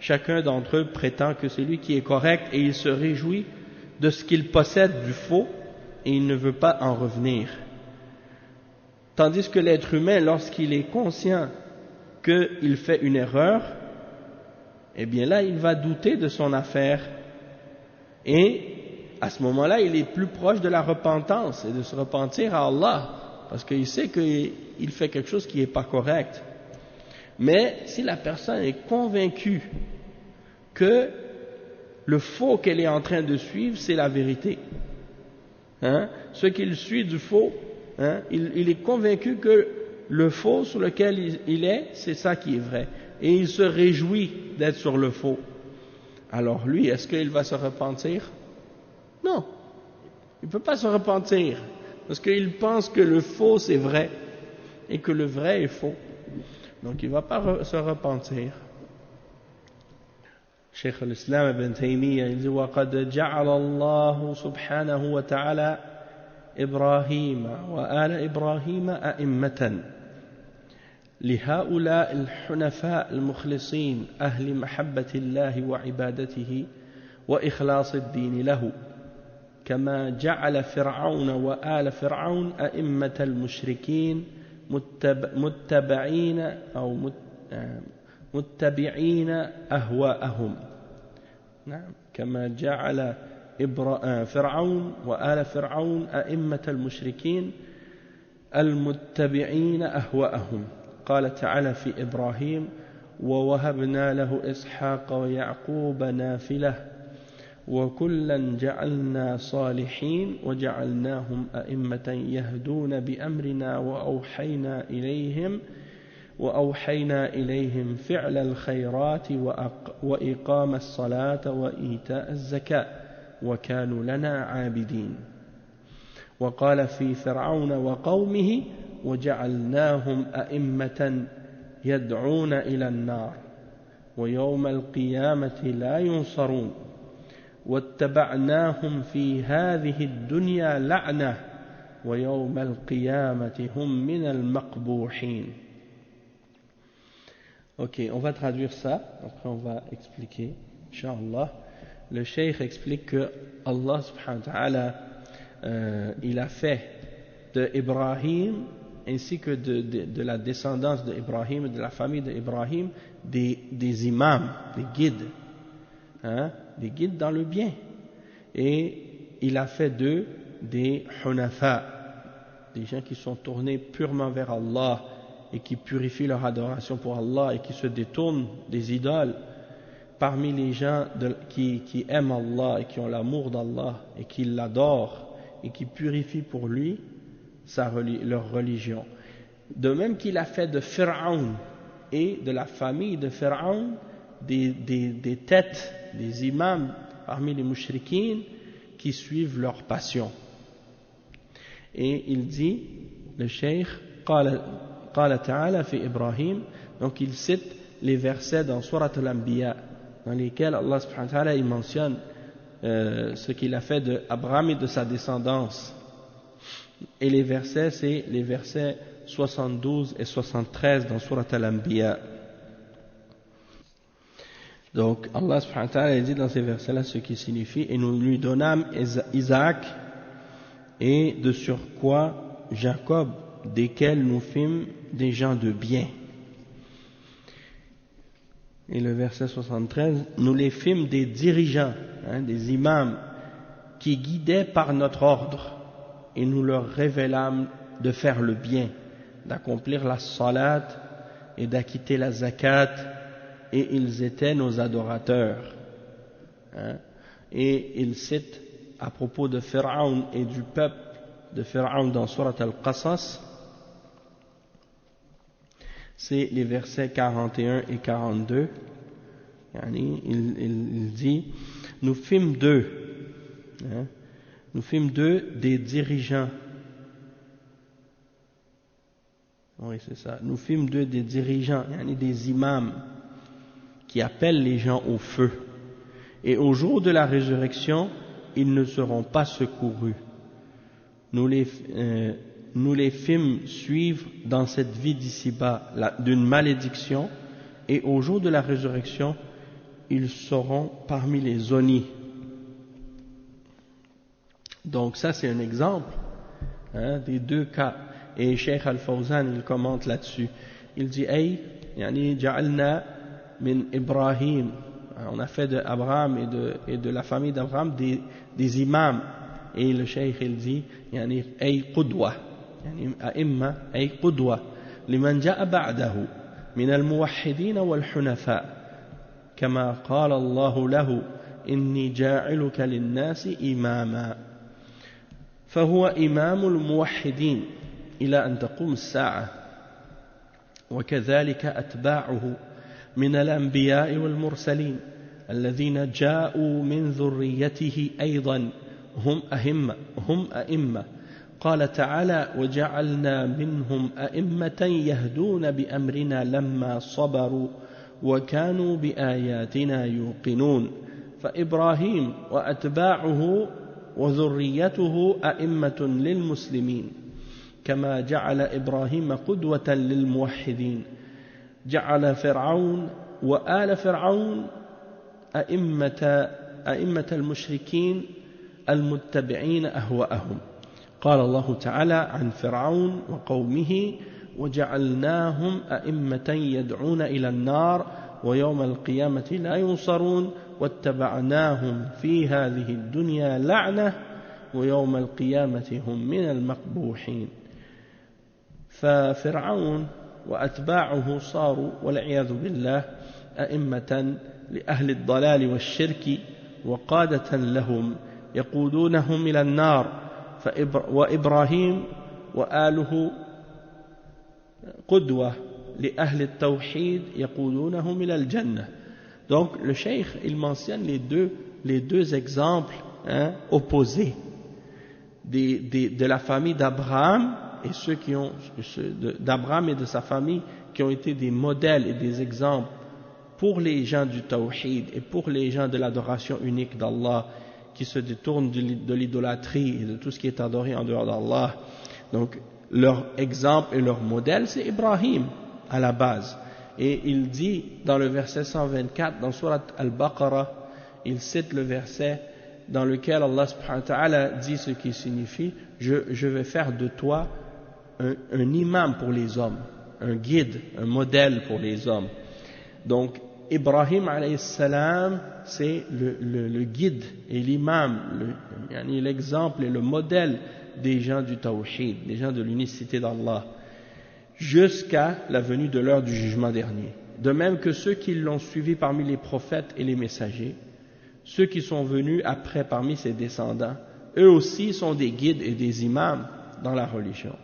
Chacun d'entre eux prétend que c'est lui qui est correct et il se réjouit de ce qu'il possède du faux et il ne veut pas en revenir. Tandis que l'être humain, lorsqu'il est conscient qu'il fait une erreur, eh bien là, il va douter de son affaire et à ce moment-là, il est plus proche de la repentance et de se repentir à Allah. Parce qu'il sait qu'il fait quelque chose qui n'est pas correct. Mais si la personne est convaincue que le faux qu'elle est en train de suivre, c'est la vérité. Ce qu'il suit du faux, il est convaincu que le faux sur lequel il est, c'est ça qui est vrai. Et il se réjouit d'être sur le faux. Alors lui, est-ce qu'il va se repentir? Non. Il ne peut pas se repentir. Parce qu'il pense que le faux c'est vrai et que le vrai est faux. Donc il ne va pas se repentir. Cheikh al-Islam ibn Taymiyyah il dit وَقَدْ جَعَلَ اللَّهُ سُبْحَانَهُ وَتَعَالَى إبراهيم وآل إبراهيم أئمة لهؤلاء الحنفاء المخلصين أهل محبة الله وعبادته وإخلاص الدين له كما جعل فرعون وآل فرعون أئمة المشركين متبعين أهواءهم. نعم كما جعل فرعون وآل فرعون أئمة المشركين المتبعين أهواءهم. قال تعالى في إبراهيم ووهبنا له إسحاق ويعقوب نافلة وكلا جعلنا صالحين وجعلناهم أئمة يهدون بأمرنا وأوحينا إليهم فعل الخيرات وإقام الصلاة وإيتاء الزكاة وكانوا لنا عابدين. وقال في فرعون وقومه وجعلناهم أئمة يدعون إلى النار ويوم القيامة لا ينصرون واتبعناهم في هذه الدنيا لعنة ويوم القيامة هم من المقبوحين. Ok, on va traduire ça, après on va expliquer, Inch'Allah. Le cheikh explique que Allah subhanahu wa ta'ala il a fait de Ibrahim ainsi que de la descendance d'Ibrahim, de la famille d'Ibrahim, des imams, des guides, des guides dans le bien. Et il a fait d'eux des hunafa, des gens qui sont tournés purement vers Allah et qui purifient leur adoration pour Allah et qui se détournent des idoles. Parmi les gens qui aiment Allah et qui ont l'amour d'Allah et qui l'adorent et qui purifient pour lui leur religion. De même qu'il a fait de Pharaon et de la famille de Pharaon des têtes, des imams parmi les mushrikines qui suivent leur passion. Et il dit, le cheikh, قال تعالى في إبراهيم, donc il cite les versets dans Surat al-Anbiya dans lesquels Allah subhanahu wa ta'ala il mentionne ce qu'il a fait d'Abraham et de sa descendance. Et les versets, c'est les versets 72 et 73 dans Surat al-Anbiya. Donc Allah subhanahu wa ta'ala dit dans ces versets-là ce qui signifie: et nous lui donnâmes Isaac et de surcroît Jacob, desquels nous fîmes des gens de bien. Et le verset 73, nous les fîmes des dirigeants, des imams, qui guidaient par notre ordre, et nous leur révélâmes de faire le bien, d'accomplir la salat et d'acquitter la zakat, et ils étaient nos adorateurs. Et il cite à propos de Pharaon et du peuple de Pharaon dans Surat Al-Qasas, c'est les versets 41 et 42. Il dit, nous fîmes d'eux des dirigeants. Oui, c'est ça. Nous fîmes d'eux des dirigeants, des imams, qui appellent les gens au feu. Et au jour de la résurrection, ils ne seront pas secourus. Nous les fîmes suivre dans cette vie d'ici-bas d'une malédiction, et au jour de la résurrection, ils seront parmi les honnis. Donc ça c'est un exemple des deux cas. Et Cheikh Al-Fawzan il commente là-dessus. Il dit ja'alna min Ibrahim. On a fait de Abraham et de la famille d'Abraham des imams. Et le Cheikh il dit qudwa. أئمة أي قدوة لمن جاء بعده من الموحدين والحنفاء كما قال الله له إني جاعلك للناس إماما فهو إمام الموحدين إلى أن تقوم الساعة وكذلك أتباعه من الأنبياء والمرسلين الذين جاءوا من ذريته أيضا هم أئمة قال تعالى وجعلنا منهم أئمة يهدون بأمرنا لما صبروا وكانوا بآياتنا يوقنون فإبراهيم وأتباعه وذريته أئمة للمسلمين كما جعل إبراهيم قدوة للموحدين جعل فرعون وآل فرعون أئمة المشركين المتبعين أهواءهم قال الله تعالى عن فرعون وقومه وجعلناهم أئمة يدعون إلى النار ويوم القيامة لا ينصرون واتبعناهم في هذه الدنيا لعنة ويوم القيامة هم من المقبوحين ففرعون وأتباعه صاروا والعياذ بالله أئمة لأهل الضلال والشرك وقادة لهم يقودونهم إلى النار وإبراهيم وآله قدوة لأهل التوحيد يقودونهم إلى الجنة. Donc le cheikh il mentionne les deux exemples opposés de la famille d'Abraham et ceux qui ont d'Abraham et de sa famille qui ont été des modèles et des exemples pour les gens du tawhid et pour les gens de l'adoration unique d'Allah qui se détournent de l'idolâtrie et de tout ce qui est adoré en dehors d'Allah. Donc leur exemple et leur modèle c'est Ibrahim à la base. Et il dit dans le verset 124 dans Surat Al-Baqarah, il cite le verset dans lequel Allah subhanahu wa ta'ala dit ce qui signifie je vais faire de toi un imam pour les hommes, un guide, un modèle pour les hommes. Donc Ibrahim alayhi salam c'est le guide et l'imam, l'exemple et le modèle des gens du tawhid, des gens de l'unicité d'Allah, jusqu'à la venue de l'heure du jugement dernier. De même que ceux qui l'ont suivi parmi les prophètes et les messagers, ceux qui sont venus après parmi ses descendants, eux aussi sont des guides et des imams dans la religion.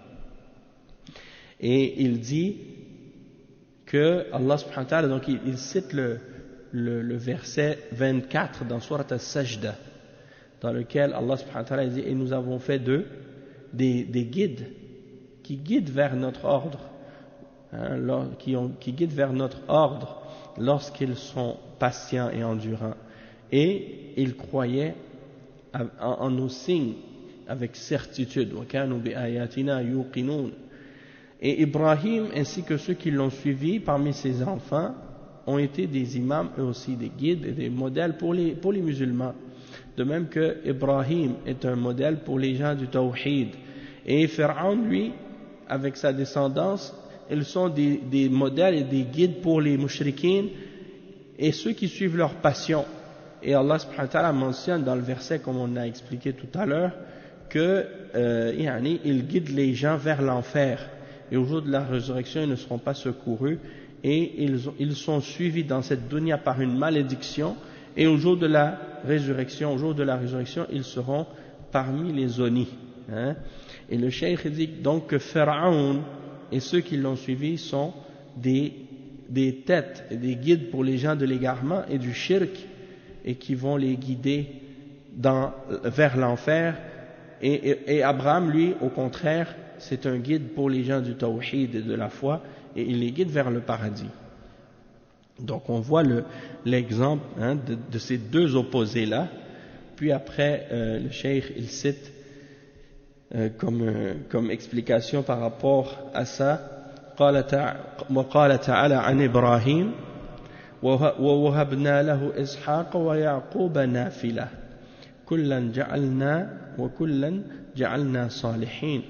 Et il dit que Allah subhanahu wa ta'ala, donc il cite le verset 24 dans Surat Al-Sajda, dans lequel Allah subhanahu wa ta'ala dit, et nous avons fait d'eux des guides qui guident vers notre ordre, qui guident vers notre ordre lorsqu'ils sont patients et endurants. Et ils croyaient en nos signes avec certitude. Et Ibrahim ainsi que ceux qui l'ont suivi parmi ses enfants ont été des imams, eux aussi des guides et des modèles pour les musulmans. De même que Ibrahim est un modèle pour les gens du tawhid. Et Pharaon, lui, avec sa descendance, ils sont des modèles et des guides pour les mushrikines et ceux qui suivent leur passion. Et Allah subhanahu wa ta'ala mentionne dans le verset, comme on a expliqué tout à l'heure, que il guide les gens vers l'enfer. Et au jour de la résurrection, ils ne seront pas secourus. Et ils sont suivis dans cette dunya par une malédiction. Et au jour de la résurrection, ils seront parmi les honnis. Et le cheikh dit donc que Pharaon et ceux qui l'ont suivi sont des têtes et des guides pour les gens de l'égarement et du shirk, et qui vont les guider vers l'enfer. Et Abraham, lui, au contraire, c'est un guide pour les gens du tawhid et de la foi, et il les guide vers le paradis. Donc on voit l'exemple de ces deux opposés-là. Puis après, le cheikh, il cite comme explication par rapport à ça, وقال تعالى عن إبراهيم ووهبنا له إسحاق ويعقوب نافلة كلا جعلنا صالحين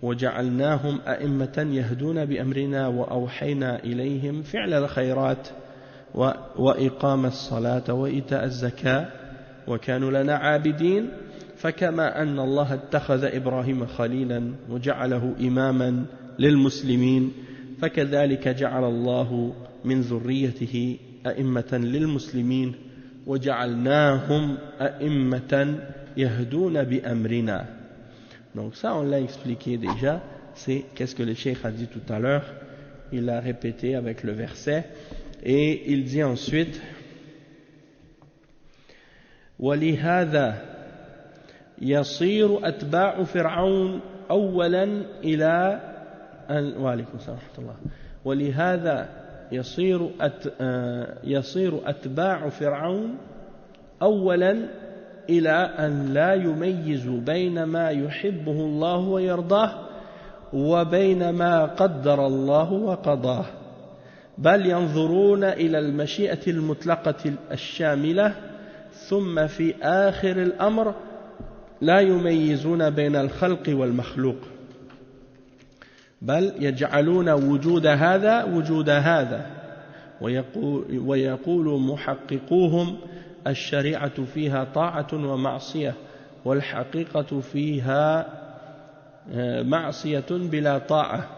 وجعلناهم أئمة يهدون بأمرنا وأوحينا إليهم فعل الخيرات وإقام الصلاة وإيتاء الزكاة وكانوا لنا عابدين فكما أن الله اتخذ إبراهيم خليلا وجعله إماما للمسلمين فكذلك جعل الله من ذريته أئمة للمسلمين وجعلناهم أئمة يهدون بأمرنا. Donc ça on l'a expliqué déjà, c'est qu'est-ce que le cheikh a dit tout à l'heure, il l'a répété avec le verset, et il dit ensuite وَلِهَذَا يَصِيرُ أَتْبَاعُ فِرْعَوْنَ أولا إلى وعليكم السلام ورحمة الله ولهذا يصير أتباع فرعون أولا إلى أن لا يميزوا بين ما يحبه الله ويرضاه وبين ما قدر الله وقضاه بل ينظرون إلى المشيئة المطلقة الشاملة ثم في آخر الأمر لا يميزون بين الخلق والمخلوق بل يجعلون وجود هذا وجود هذا ويقول محققوهم الشريعة فيها طاعة ومعصية والحقيقة فيها معصية بلا طاعة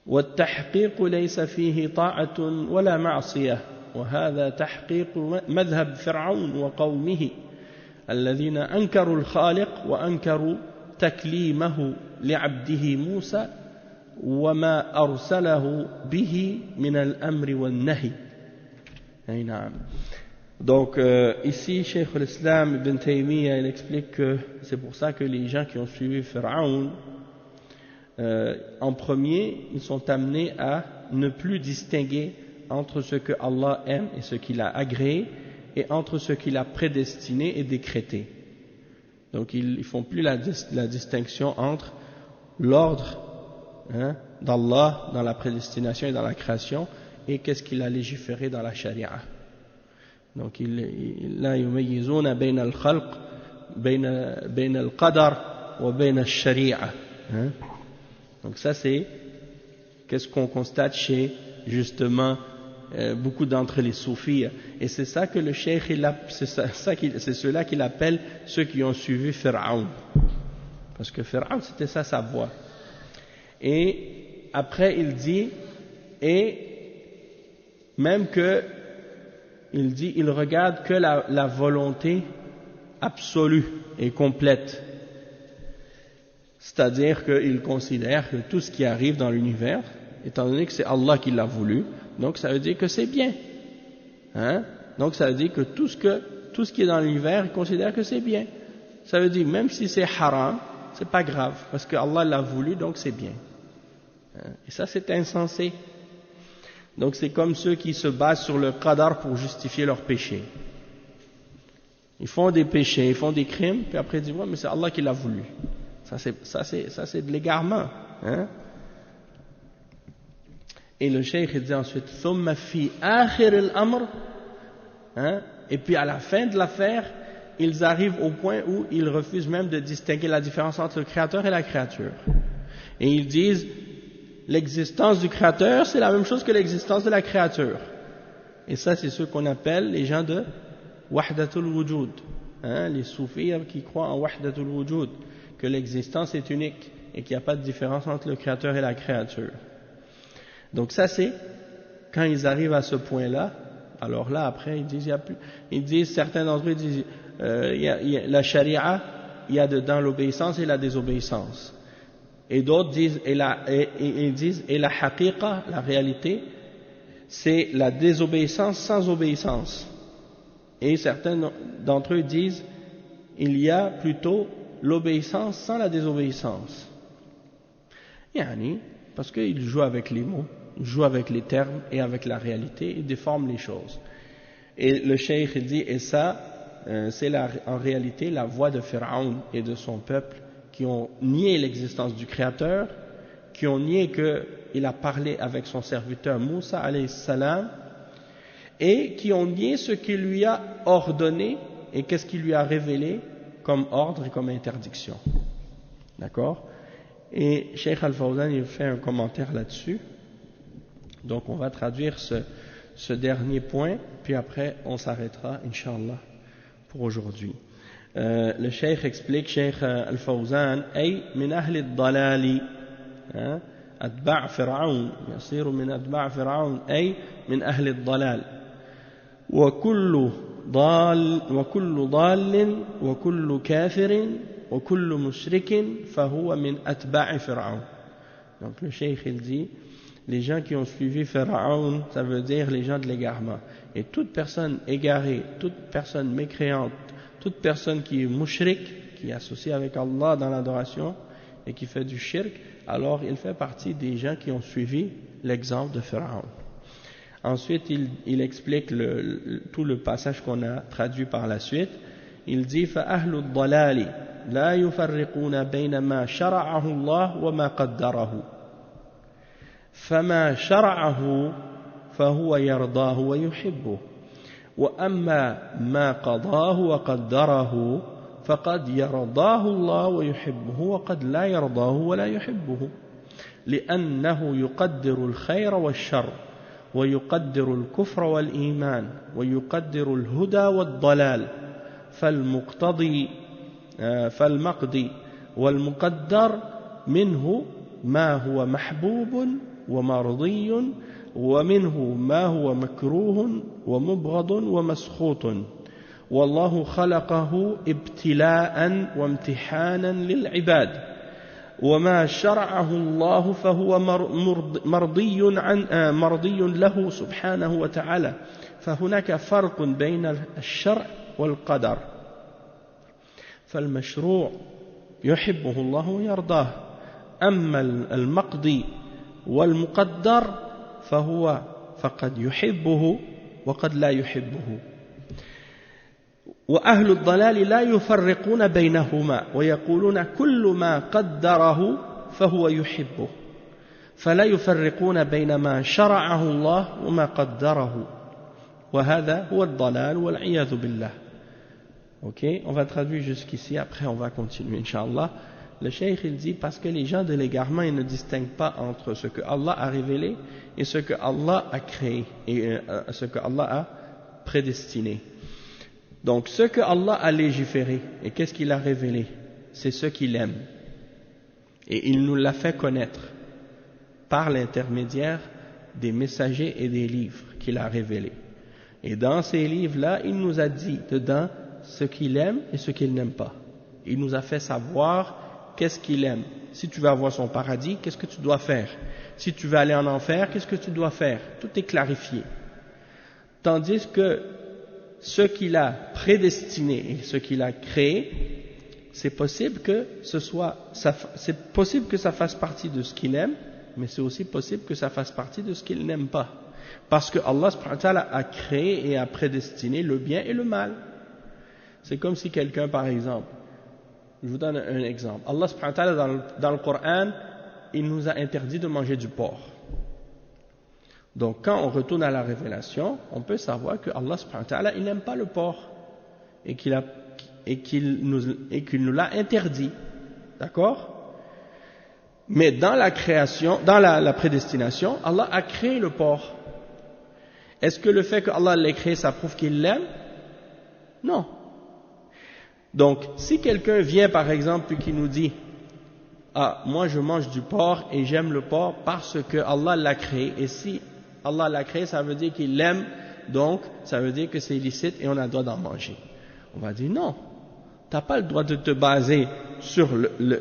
والتحقيق ليس فيه طاعة ولا معصية وهذا تحقيق مذهب فرعون وقومه الذين أنكروا الخالق وأنكروا تكليمه لعبده موسى وما أرسله به من الأمر والنهي. Donc ici, Cheikh al-Islam Ibn Taymiyyah, il explique que c'est pour ça que les gens qui ont suivi Pharaon, en premier, ils sont amenés à ne plus distinguer entre ce que Allah aime et ce qu'il a agréé, et entre ce qu'il a prédestiné et décrété. Donc ils ne font plus la distinction entre l'ordre d'Allah dans la prédestination et dans la création et qu'est-ce qu'il a légiféré dans la charia. Donc la yumayyizuna bayna al-khalq bayna al-qadar wa bayna al-sharia. Donc ça c'est qu'est-ce qu'on constate chez justement beaucoup d'entre les soufis, et c'est ça que le cheikh c'est cela qu'il appelle ceux qui ont suivi Pharaon, parce que Pharaon c'était ça sa voie. Et après il dit, et même que il regarde que la volonté absolue et complète, c'est-à-dire qu'il considère que tout ce qui arrive dans l'univers, étant donné que c'est Allah qui l'a voulu, donc ça veut dire que c'est bien. Donc ça veut dire que tout ce qui est dans l'univers, il considère que c'est bien. Ça veut dire même si c'est haram, c'est pas grave, parce que Allah l'a voulu, donc c'est bien. Et ça c'est insensé. Donc c'est comme ceux qui se basent sur le qadar pour justifier leurs péchés. Ils font des péchés, ils font des crimes, puis après ils disent ouais, mais c'est Allah qui l'a voulu. Ça c'est de l'égarement. Et le cheikh dit ensuite ثم في آخر الأمر, et puis à la fin de l'affaire, ils arrivent au point où ils refusent même de distinguer la différence entre le créateur et la créature. Et ils disent l'existence du créateur c'est la même chose que l'existence de la créature. Et ça, c'est ce qu'on appelle les gens de Wahdatul Wujud, hein, les soufis qui croient en Wahdatul Wujud, que l'existence est unique et qu'il n'y a pas de différence entre le créateur et la créature. Donc ça, c'est quand ils arrivent à ce point-là. Alors là, après, ils disent, certains d'entre eux disent, la charia, il y a dedans l'obéissance et la désobéissance. Et d'autres disent, et la haqiqa, la réalité, c'est la désobéissance sans obéissance. Et certains d'entre eux disent, il y a plutôt l'obéissance sans la désobéissance. Yani, parce qu'ils jouent avec les mots, ils jouent avec les termes et avec la réalité, ils déforment les choses. Et le cheikh dit, et ça, c'est en réalité la voie de Pharaon et de son peuple qui ont nié l'existence du Créateur, qui ont nié qu'il a parlé avec son serviteur Moussa alayhi salam, et qui ont nié ce qu'il lui a ordonné et qu'est-ce qu'il lui a révélé comme ordre et comme interdiction. D'accord? Et Cheikh Al-Fawzan, il fait un commentaire là-dessus. Donc on va traduire ce dernier point, puis après on s'arrêtera, Inch'Allah, pour aujourd'hui. Le Cheikh explique, Cheikh Al-Fawzan, أي من أهل الضلال أتباع فرعون يصير من أتباع فرعون أي من أهل الضلال وكل ضال وكل كافر وكل مشرك فهو من أتباع فرعون. Donc le Cheikh il dit, les gens qui ont suivi Pharaon, ça veut dire les gens de l'égarement. Et toute personne égarée, toute personne mécréante, toute personne qui est mushrik, qui est associée avec Allah dans l'adoration et qui fait du shirk, alors il fait partie des gens qui ont suivi l'exemple de Pharaon. Ensuite, il explique tout le passage qu'on a traduit par la suite. Il dit فَأَهْلُ الضَّلَالِ لَا يُفَرِّقُونَ بَيْنَ مَا شَرَعَهُ اللَّهُ وَمَا قَدَّرَهُ فما شرعه فهو يرضاه ويحبه وأما ما قضاه وقدره فقد يرضاه الله ويحبه وقد لا يرضاه ولا يحبه لأنه يقدر الخير والشر ويقدر الكفر والإيمان ويقدر الهدى والضلال فالمقضي والمقدر منه ما هو محبوب ومرضي ومنه ما هو مكروه ومبغض ومسخوط والله خلقه ابتلاء وامتحانا للعباد وما شرعه الله فهو مرضي له سبحانه وتعالى فهناك فرق بين الشرع والقدر فالمشروع يحبه الله ويرضاه أما المقضي والمقدر فقد يحبه وقد لا يحبه وأهل الضلال لا يفرقون بينهما ويقولون كل ما قدره فهو يحبه فلا يفرقون بين ما شرعه الله وما قدره وهذا هو الضلال والعياذ بالله. Ok, on va traduire jusqu'ici, après on va continuer, Inch'Allah. Le cheikh il dit parce que les gens de l'égarement ils ne distinguent pas entre ce que Allah a révélé et ce que Allah a créé et ce que Allah a prédestiné. Donc ce que Allah a légiféré et qu'est-ce qu'il a révélé, c'est ce qu'il aime et il nous l'a fait connaître par l'intermédiaire des messagers et des livres qu'il a révélés. Et dans ces livres-là, il nous a dit dedans ce qu'il aime et ce qu'il n'aime pas. Il nous a fait savoir qu'est-ce qu'il aime. Si tu veux avoir son paradis, qu'est-ce que tu dois faire? Si tu veux aller en enfer, qu'est-ce que tu dois faire? Tout est clarifié. Tandis que ce qu'il a prédestiné et ce qu'il a créé, c'est possible que c'est possible que ça fasse partie de ce qu'il aime, mais c'est aussi possible que ça fasse partie de ce qu'il n'aime pas. Parce que Allah subhanahu wa ta'ala a créé et a prédestiné le bien et le mal. C'est comme si quelqu'un, par exemple, je vous donne un exemple. Allah subhanahu wa ta'ala dans le Coran, il nous a interdit de manger du porc. Donc quand on retourne à la révélation, on peut savoir que Allah subhanahu wa ta'ala, il n'aime pas le porc et qu'il nous l'a interdit. D'accord? Mais dans la création, dans la prédestination, Allah a créé le porc. Est-ce que le fait que Allah l'ait créé, ça prouve qu'il l'aime? Non. Donc, si quelqu'un vient par exemple et qui nous dit « Ah, moi je mange du porc et j'aime le porc parce que Allah l'a créé. » Et si Allah l'a créé, ça veut dire qu'il l'aime, donc ça veut dire que c'est illicite et on a le droit d'en manger. On va dire non. Tu n'as pas le droit de te baser sur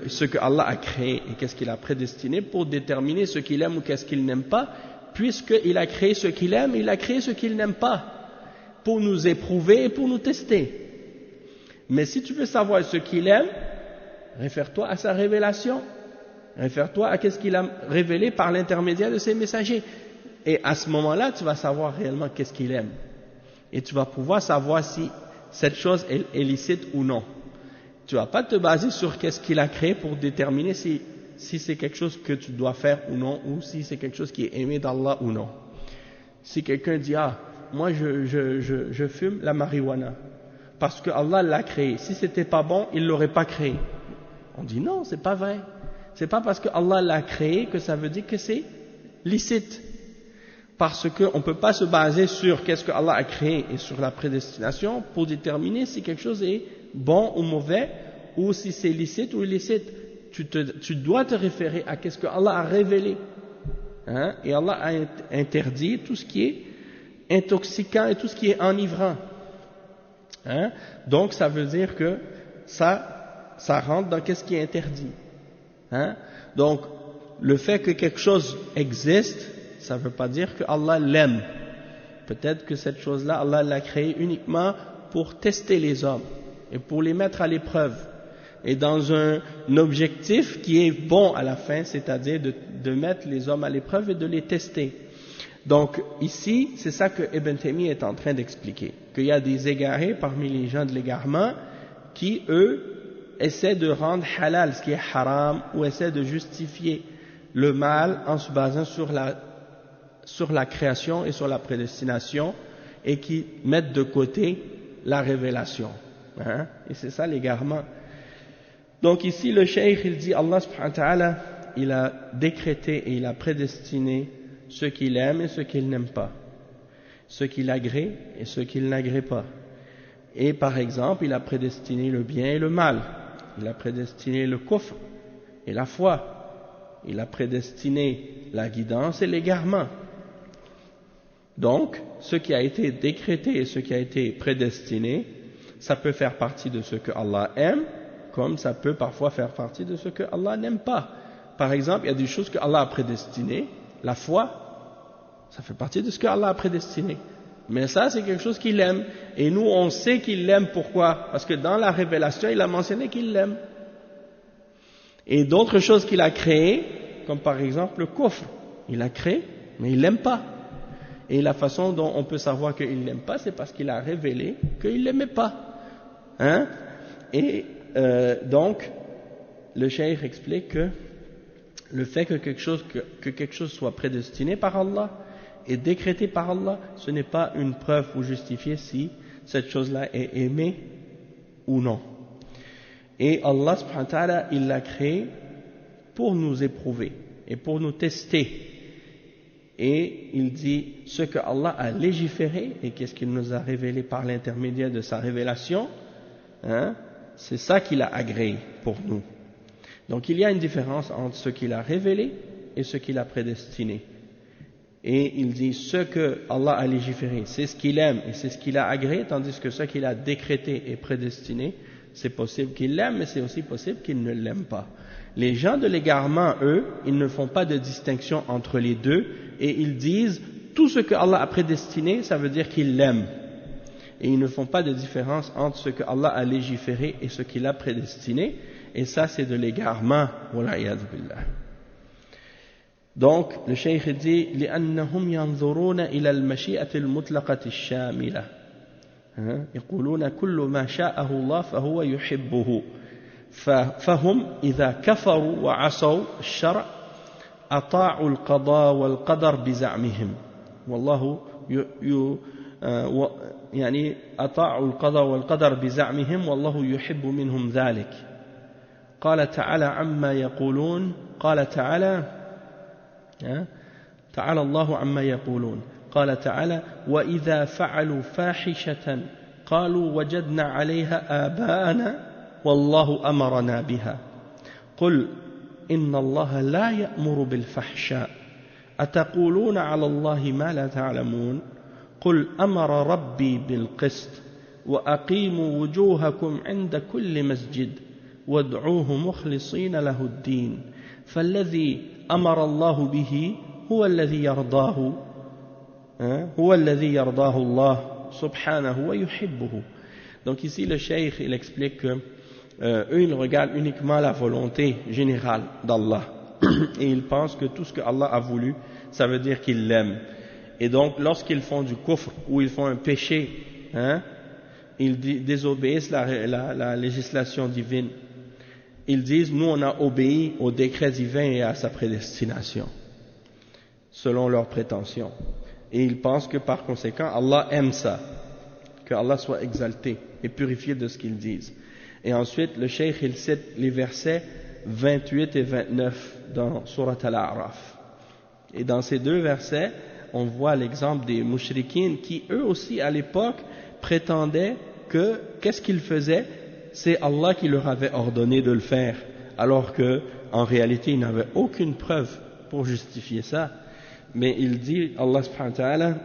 ce que Allah a créé et qu'est-ce qu'il a prédestiné pour déterminer ce qu'il aime ou qu'est-ce qu'il n'aime pas, puisqu'il a créé ce qu'il aime, il a créé ce qu'il n'aime pas, pour nous éprouver et pour nous tester. Mais si tu veux savoir ce qu'il aime, réfère-toi à sa révélation, réfère-toi à ce qu'il a révélé par l'intermédiaire de ses messagers. Et à ce moment-là, tu vas savoir réellement qu'est-ce qu'il aime. Et tu vas pouvoir savoir si cette chose est licite ou non. Tu ne vas pas te baser sur qu'est-ce qu'il a créé pour déterminer si c'est quelque chose que tu dois faire ou non, ou si c'est quelque chose qui est aimé d'Allah ou non. Si quelqu'un dit « Ah, moi je fume la marijuana parce que Allah l'a créé. Si c'était pas bon, il l'aurait pas créé. » On dit non, c'est pas vrai. C'est pas parce que Allah l'a créé que ça veut dire que c'est licite. Parce qu'on ne peut pas se baser sur qu'est-ce que Allah a créé et sur la prédestination pour déterminer si quelque chose est bon ou mauvais, ou si c'est licite ou illicite. Tu dois te référer à qu'est-ce que Allah a révélé. Hein? Et Allah a interdit tout ce qui est intoxiquant et tout ce qui est enivrant. Hein? Donc ça veut dire que ça rentre dans qu'est-ce qui est interdit. Hein? Donc le fait que quelque chose existe, ça ne veut pas dire que Allah l'aime. Peut-être que cette chose-là, Allah l'a créée uniquement pour tester les hommes et pour les mettre à l'épreuve. Et dans un objectif qui est bon à la fin, c'est-à-dire de mettre les hommes à l'épreuve et de les tester. Donc ici, c'est ça que Ibn Taymiyyah est en train d'expliquer. Qu'il y a des égarés parmi les gens de l'égarement qui, eux, essaient de rendre halal ce qui est haram ou essaient de justifier le mal en se basant sur la création et sur la prédestination et qui mettent de côté la révélation. Hein? Et c'est ça l'égarement. Donc ici le cheikh il dit Allah subhanahu wa ta'ala il a décrété et il a prédestiné ce qu'il aime et ce qu'il n'aime pas, ce qu'il agrée et ce qu'il n'agrée pas. Et par exemple il a prédestiné le bien et le mal, il a prédestiné le kufr et la foi, il a prédestiné la guidance et l'égarement. Donc, ce qui a été décrété et ce qui a été prédestiné, ça peut faire partie de ce que Allah aime, comme ça peut parfois faire partie de ce que Allah n'aime pas. Par exemple, il y a des choses que Allah a prédestinées, la foi, ça fait partie de ce que Allah a prédestiné. Mais ça, c'est quelque chose qu'il aime. Et nous, on sait qu'il l'aime. Pourquoi? Parce que dans la révélation, il a mentionné qu'il l'aime. Et d'autres choses qu'il a créées, comme par exemple le kufr, il a créé, mais il l'aime pas. Et la façon dont on peut savoir qu'il ne l'aime pas, c'est parce qu'il a révélé qu'il ne l'aimait pas. Hein? Et donc, le cheikh explique que le fait que quelque chose soit prédestiné par Allah et décrété par Allah, ce n'est pas une preuve pour justifier si cette chose-là est aimée ou non. Et Allah subhanahu wa ta'ala, il l'a créé pour nous éprouver et pour nous tester. Et il dit ce que Allah a légiféré et qu'est-ce qu'il nous a révélé par l'intermédiaire de sa révélation, hein, c'est ça qu'il a agréé pour nous. Donc il y a une différence entre ce qu'il a révélé et ce qu'il a prédestiné. Et il dit ce que Allah a légiféré, c'est ce qu'il aime et c'est ce qu'il a agréé, tandis que ce qu'il a décrété et prédestiné, c'est possible qu'il l'aime, mais c'est aussi possible qu'il ne l'aime pas. Les gens de l'égarement, eux, ils ne font pas de distinction entre les deux et ils disent tout ce que Allah a prédestiné, ça veut dire qu'il l'aime. Et ils ne font pas de différence entre ce que Allah a légiféré et ce qu'il a prédestiné. Et ça, c'est de l'égarement. Wala'iyadhu billah. Donc, le cheikh dit لأنهم ينظرون إلى المشيئة المطلقة الشاملة. يقولون كل ما شاءه الله فهو يحبه. فهم إذا كفروا وعصوا الشرع أطاعوا القضاء والقدر بزعمهم والله يعني أطاعوا القضاء والقدر بزعمهم والله يحب منهم ذلك. قال تعالى عما يقولون قال تعالى تعالى الله عما يقولون قال تعالى وإذا فعلوا فاحشة قالوا وجدنا عليها آباءنا والله أمرنا بها قل إن الله لا يأمر بالفحشاء أتقولون على الله ما لا تعلمون قل أمر ربي بالقسط وأقيموا وجوهكم عند كل مسجد وادعوه مخلصين له الدين فالذي أمر الله به هو الذي يرضاه الله subhanahu wa yuhibbuhu. Donc ici le cheikh il explique que eux ils regardent uniquement la volonté générale d'Allah et ils pensent que tout ce que Allah a voulu ça veut dire qu'ils l'aiment et donc lorsqu'ils font du kufr ou ils font un péché ils désobéissent la législation divine, ils disent nous on a obéi au décret divin et à sa prédestination selon leurs prétentions. Et ils pensent que par conséquent, Allah aime ça, que Allah soit exalté et purifié de ce qu'ils disent. Et ensuite, le cheikh, il cite les versets 28 et 29 dans Surat Al-A'raf. Et dans ces deux versets, on voit l'exemple des mushrikines qui, eux aussi, à l'époque, prétendaient que, qu'est-ce qu'ils faisaient? C'est Allah qui leur avait ordonné de le faire, alors que, en réalité, ils n'avaient aucune preuve pour justifier ça. Mais il dit, Allah subhanahu wa ta'ala,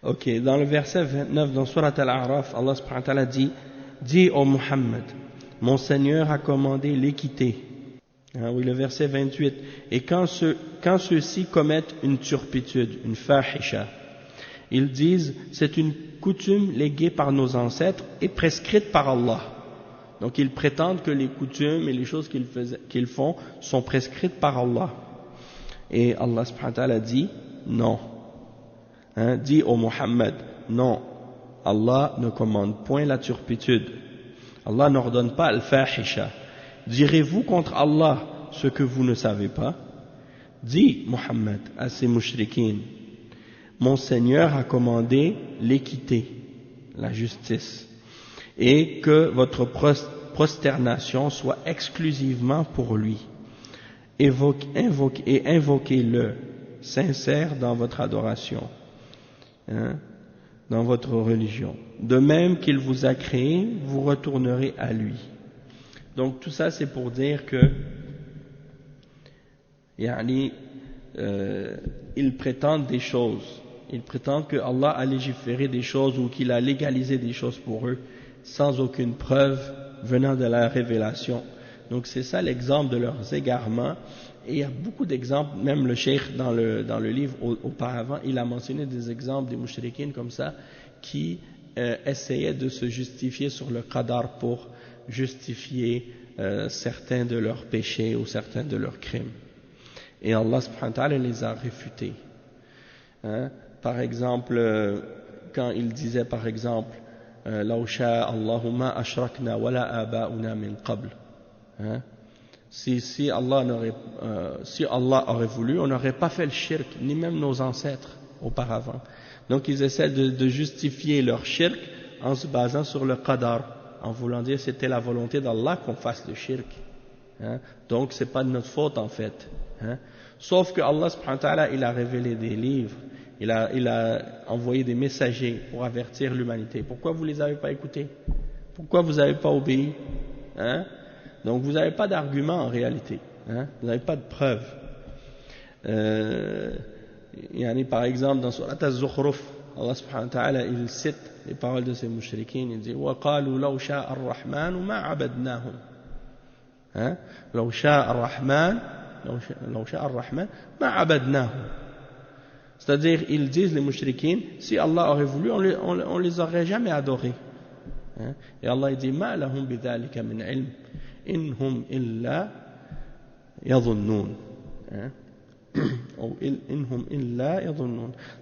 ok, dans le verset 29 dans Surat Al-A'raf, Allah subhanahu wa ta'ala dit, dis ô Muhammad, mon Seigneur a commandé l'équité. Oui, le verset 28, et quand ceux-ci commettent une turpitude, une fahisha, ils disent, c'est une coutume léguée par nos ancêtres et prescrite par Allah. Donc ils prétendent que les coutumes et les choses qu'ils font sont prescrites par Allah. Et Allah subhanahu wa ta'ala dit non. Dit au Muhammad non. Allah ne commande point la turpitude. Allah n'ordonne pas al-fahisha. Direz-vous contre Allah ce que vous ne savez pas? Dit Muhammad à ces mushrikines, mon Seigneur a commandé l'équité, la justice, et que votre prosternation soit exclusivement pour lui. Invoquez-le sincère dans votre adoration, dans votre religion. De même qu'il vous a créé, vous retournerez à lui. Donc tout ça c'est pour dire que ils prétendent des choses. Ils prétendent que Allah a légiféré des choses ou qu'il a légalisé des choses pour eux sans aucune preuve venant de la révélation. Donc c'est ça l'exemple de leurs égarements, et il y a beaucoup d'exemples, même le cheikh dans le livre auparavant, il a mentionné des exemples des mushrikines comme ça, qui essayaient de se justifier sur le qadar pour justifier certains de leurs péchés ou certains de leurs crimes. Et Allah subhanahu wa ta'ala les a réfutés. Par exemple, quand il disait par exemple, لَوْ شَاءَ اللَّهُ مَا أَشْرَكْنَا وَلَا آبَاؤُنَا مِنْ قَبْلِ. Si Allah aurait voulu, on n'aurait pas fait le shirk, ni même nos ancêtres auparavant. Donc ils essaient de justifier leur shirk en se basant sur le qadar, en voulant dire c'était la volonté d'Allah qu'on fasse le shirk. Donc c'est pas de notre faute en fait. Sauf que Allah subhanahu wa ta'ala, il a révélé des livres, il a envoyé des messagers pour avertir l'humanité. Pourquoi vous les avez pas écoutés? Pourquoi vous n'avez pas obéi? Donc vous n'avez pas d'argument en réalité, vous n'avez pas de preuve. Par exemple dans Surat Az-Zukhruf, Allah subhanahu wa ta'ala il cite les paroles de ces mushrikines, il dit وَقَالُوا لَوْ شَاءَ الرَّحْمَنُ مَا عَبَدْنَاهُمْ. لَوْ شَاءَ الرَّحْمَنُ مَا عَبَدْنَاهُمْ. C'est-à-dire ils disent, les mushrikines, si Allah aurait voulu on les aurait jamais adorés. Et Allah dit مَا لَهُمْ بِذَلِكَ مِنْ عِلْمٍ إِنْ هُمْ إِلَّا يَظُنُّونَ.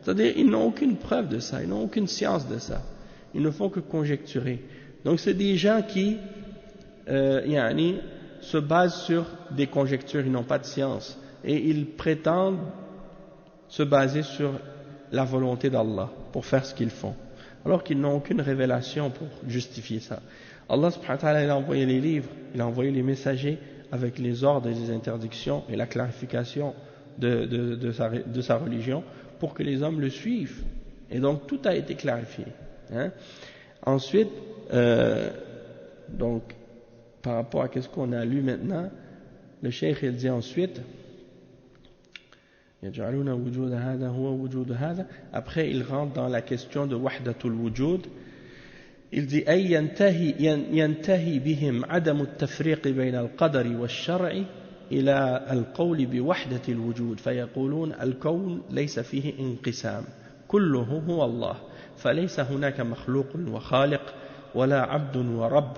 C'est-à-dire ils n'ont aucune preuve de ça, ils n'ont aucune science de ça, ils ne font que conjecturer. Donc c'est des gens qui se basent sur des conjectures, ils n'ont pas de science, et ils prétendent se baser sur la volonté d'Allah pour faire ce qu'ils font, alors qu'ils n'ont aucune révélation pour justifier ça. Allah subhanahu wa ta'ala, il a envoyé les livres, il a envoyé les messagers avec les ordres et les interdictions et la clarification de sa religion pour que les hommes le suivent. Et donc tout a été clarifié. Hein. Ensuite, donc par rapport à ce qu'on a lu maintenant, le cheikh il dit ensuite, après il rentre dans la question de wahdatul wujud. Il dit أي ينتهي بهم عدم التفريق بين القدر والشرع إلى القول بوحدة الوجود فيقولون الكون ليس فيه انقسام كله هو الله فليس هناك مخلوق وخالق ولا عبد ورب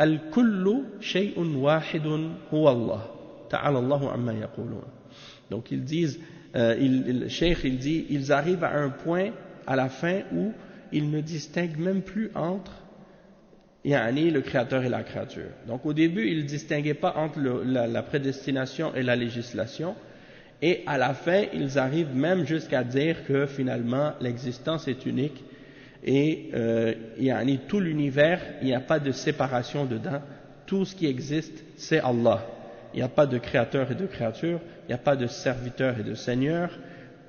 الكل شيء واحد هو الله تعالى الله عما يقولون. Donc ils disent, le cheikh il dit, ils arrivent à un point à la fin où ils ne distinguent même plus entre le créateur et la créature. Donc au début, ils ne distinguaient pas entre la prédestination et la législation, et à la fin, ils arrivent même jusqu'à dire que finalement, l'existence est unique, et tout l'univers, il n'y a pas de séparation dedans, tout ce qui existe, c'est Allah. Il n'y a pas de créateur et de créature, il n'y a pas de serviteur et de seigneur,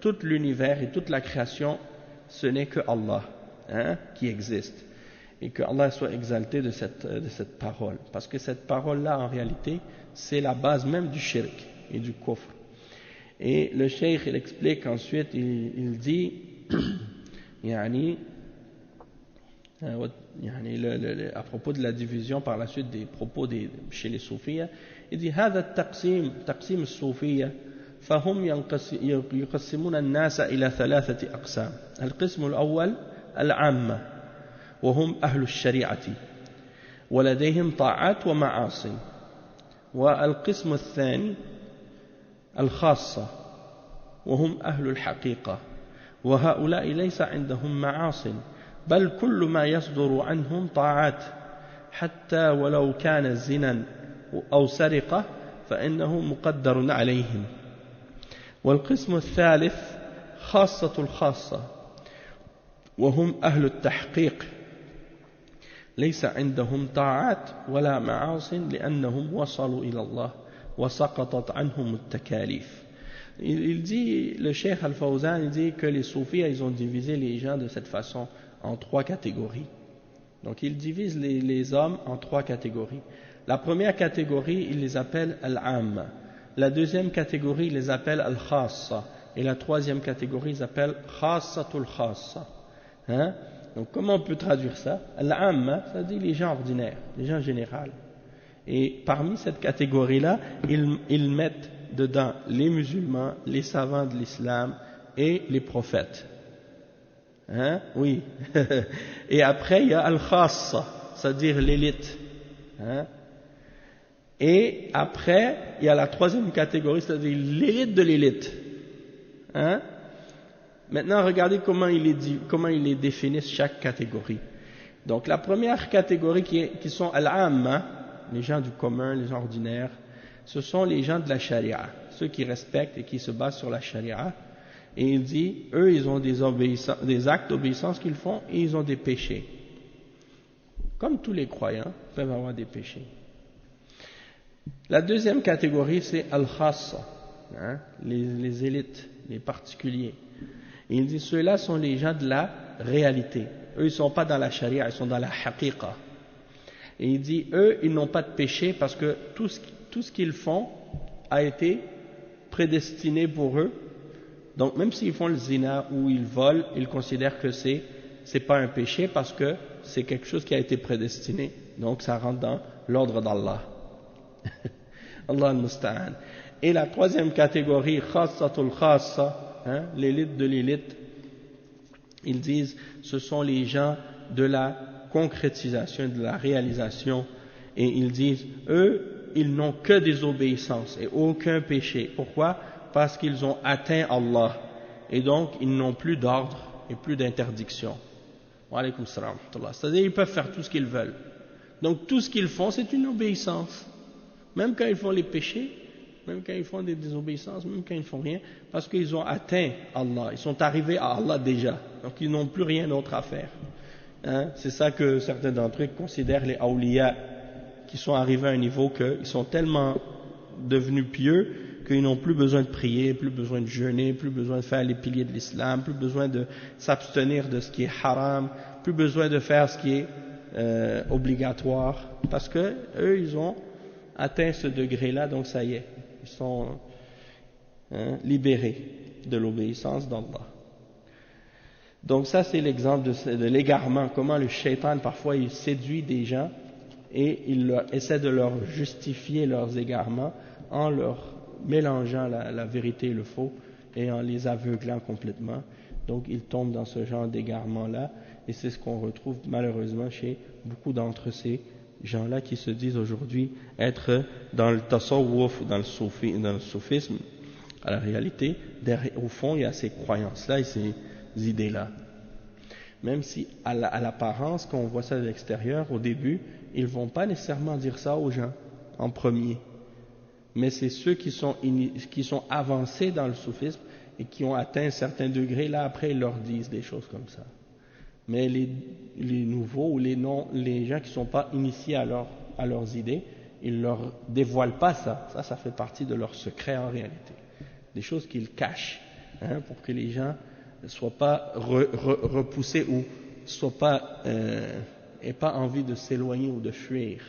tout l'univers et toute la création, ce n'est que Allah. Qui existe, et que Allah soit exalté de cette parole, parce que cette parole-là en réalité c'est la base même du shirk et du kufr. Et le cheikh il explique ensuite, il dit à propos de la division par la suite des propos chez les soufis, il dit هذا تقسيم الصوفية فهم يقسمون الناس إلى 3 أقسام. القسم الأول العامة وهم أهل الشريعة ولديهم طاعات ومعاصي. والقسم الثاني الخاصة وهم أهل الحقيقة وهؤلاء ليس عندهم معاصي بل كل ما يصدر عنهم طاعات حتى ولو كان زنا أو سرقة فإنه مقدر عليهم. والقسم الثالث خاصة الخاصة وهم أهل التحقيق ليس عندهم طاعات ولا معاصي لأنهم وصلوا إلى الله وسقطت عنهم التكاليف. Il dit, le cheikh Al-Fawzan, il dit que les soufis, ils ont divisé les gens de cette façon en 3 catégories. Donc ils divisent les hommes en 3 catégories. La première catégorie, ils les appellent Al-Amma. La deuxième catégorie, ils les appellent Al-Khassa. Et la troisième catégorie, ils appellent Khassatul Khassa. Hein? Donc comment on peut traduire ça? Al-Amma, ça dit les gens ordinaires, les gens généraux. Et parmi cette catégorie-là, ils mettent dedans les musulmans, les savants de l'islam et les prophètes. Hein? Oui. Et après, il y a Al-Khassa, c'est-à-dire l'élite. Hein? Et après, il y a la troisième catégorie, c'est-à-dire l'élite de l'élite. Hein? Maintenant, regardez comment ils les définissent chaque catégorie. Donc, la première catégorie qui sont Al-Amma, les gens du commun, les gens ordinaires, ce sont les gens de la charia, ceux qui respectent et qui se basent sur la charia. Et il dit, eux, ils ont des actes d'obéissance qu'ils font et ils ont des péchés. Comme tous les croyants peuvent avoir des péchés. La deuxième catégorie, c'est Al-Khassa, hein, les élites, les particuliers. Et il dit, ceux-là sont les gens de la réalité. Eux, ils ne sont pas dans la charia, ils sont dans la haqiqa. Et il dit, eux, ils n'ont pas de péché parce que tout ce qu'ils font a été prédestiné pour eux. Donc, même s'ils font le zina ou ils volent, ils considèrent que c'est pas un péché parce que c'est quelque chose qui a été prédestiné. Donc, ça rentre dans l'ordre d'Allah. Allah al-Musta'an. Et la troisième catégorie, khassatul khassa, hein, l'élite de l'élite, ils disent, ce sont les gens de la concrétisation, de la réalisation, et ils disent, eux, ils n'ont que des obéissances et aucun péché. Pourquoi? Parce qu'ils ont atteint Allah, et donc ils n'ont plus d'ordre et plus d'interdiction. Wa alaykum salam. C'est-à-dire, ils peuvent faire tout ce qu'ils veulent. Donc tout ce qu'ils font, c'est une obéissance. Même quand ils font les péchés, même quand ils font des désobéissances, même quand ils ne font rien, parce qu'ils ont atteint Allah, ils sont arrivés à Allah déjà, donc ils n'ont plus rien d'autre à faire. Hein? C'est ça que certains d'entre eux considèrent les awliya, qui sont arrivés à un niveau qu'ils sont tellement devenus pieux qu'ils n'ont plus besoin de prier, plus besoin de jeûner, plus besoin de faire les piliers de l'islam, plus besoin de s'abstenir de ce qui est haram, plus besoin de faire ce qui est obligatoire, parce que eux ils ont atteint ce degré-là, donc ça y est, ils sont libérés de l'obéissance d'Allah. Donc ça c'est l'exemple de l'égarement, comment le shaitan parfois il séduit des gens et il essaie de leur justifier leurs égarements en leur mélangeant la vérité et le faux et en les aveuglant complètement. Donc ils tombent dans ce genre d'égarement-là et c'est ce qu'on retrouve malheureusement chez beaucoup d'entre ces gens-là qui se disent aujourd'hui être dans le tasawwuf, dans le soufisme. À la réalité, au fond, il y a ces croyances-là et ces idées-là. Même si à l'apparence, quand on voit ça de l'extérieur, au début, ils ne vont pas nécessairement dire ça aux gens en premier. Mais c'est ceux qui sont avancés dans le soufisme et qui ont atteint un certain degré, là après ils leur disent des choses comme ça. Mais les nouveaux ou les gens qui ne sont pas initiés à leurs idées, ils ne leur dévoilent pas ça. Ça fait partie de leur secret en réalité. Des choses qu'ils cachent, pour que les gens ne soient pas repoussés ou aient pas envie de s'éloigner ou de fuir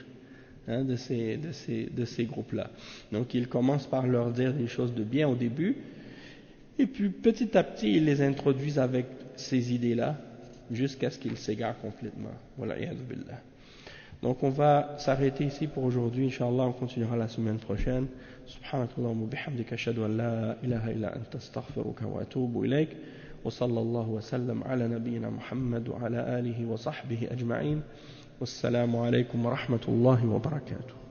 de ces groupes-là. Donc ils commencent par leur dire des choses de bien au début, et puis petit à petit ils les introduisent avec ces idées-là, jusqu'à ce qu'ils s'égarent complètement. Voilà, ya'adhu billah. Donc on va s'arrêter ici pour aujourd'hui, Inch'Allah, on continuera la semaine prochaine. Subhanakallahumma wa bihamdika ashhadu an la ilaha illa anta astaghfiruka wa atubu ilayk. Wa sallallahu wa sallam ala nabiyyina Muhammad wa ala alihi wa sahbihi ajma'in. Wassalamu alaykum wa rahmatullahi wa barakatuh.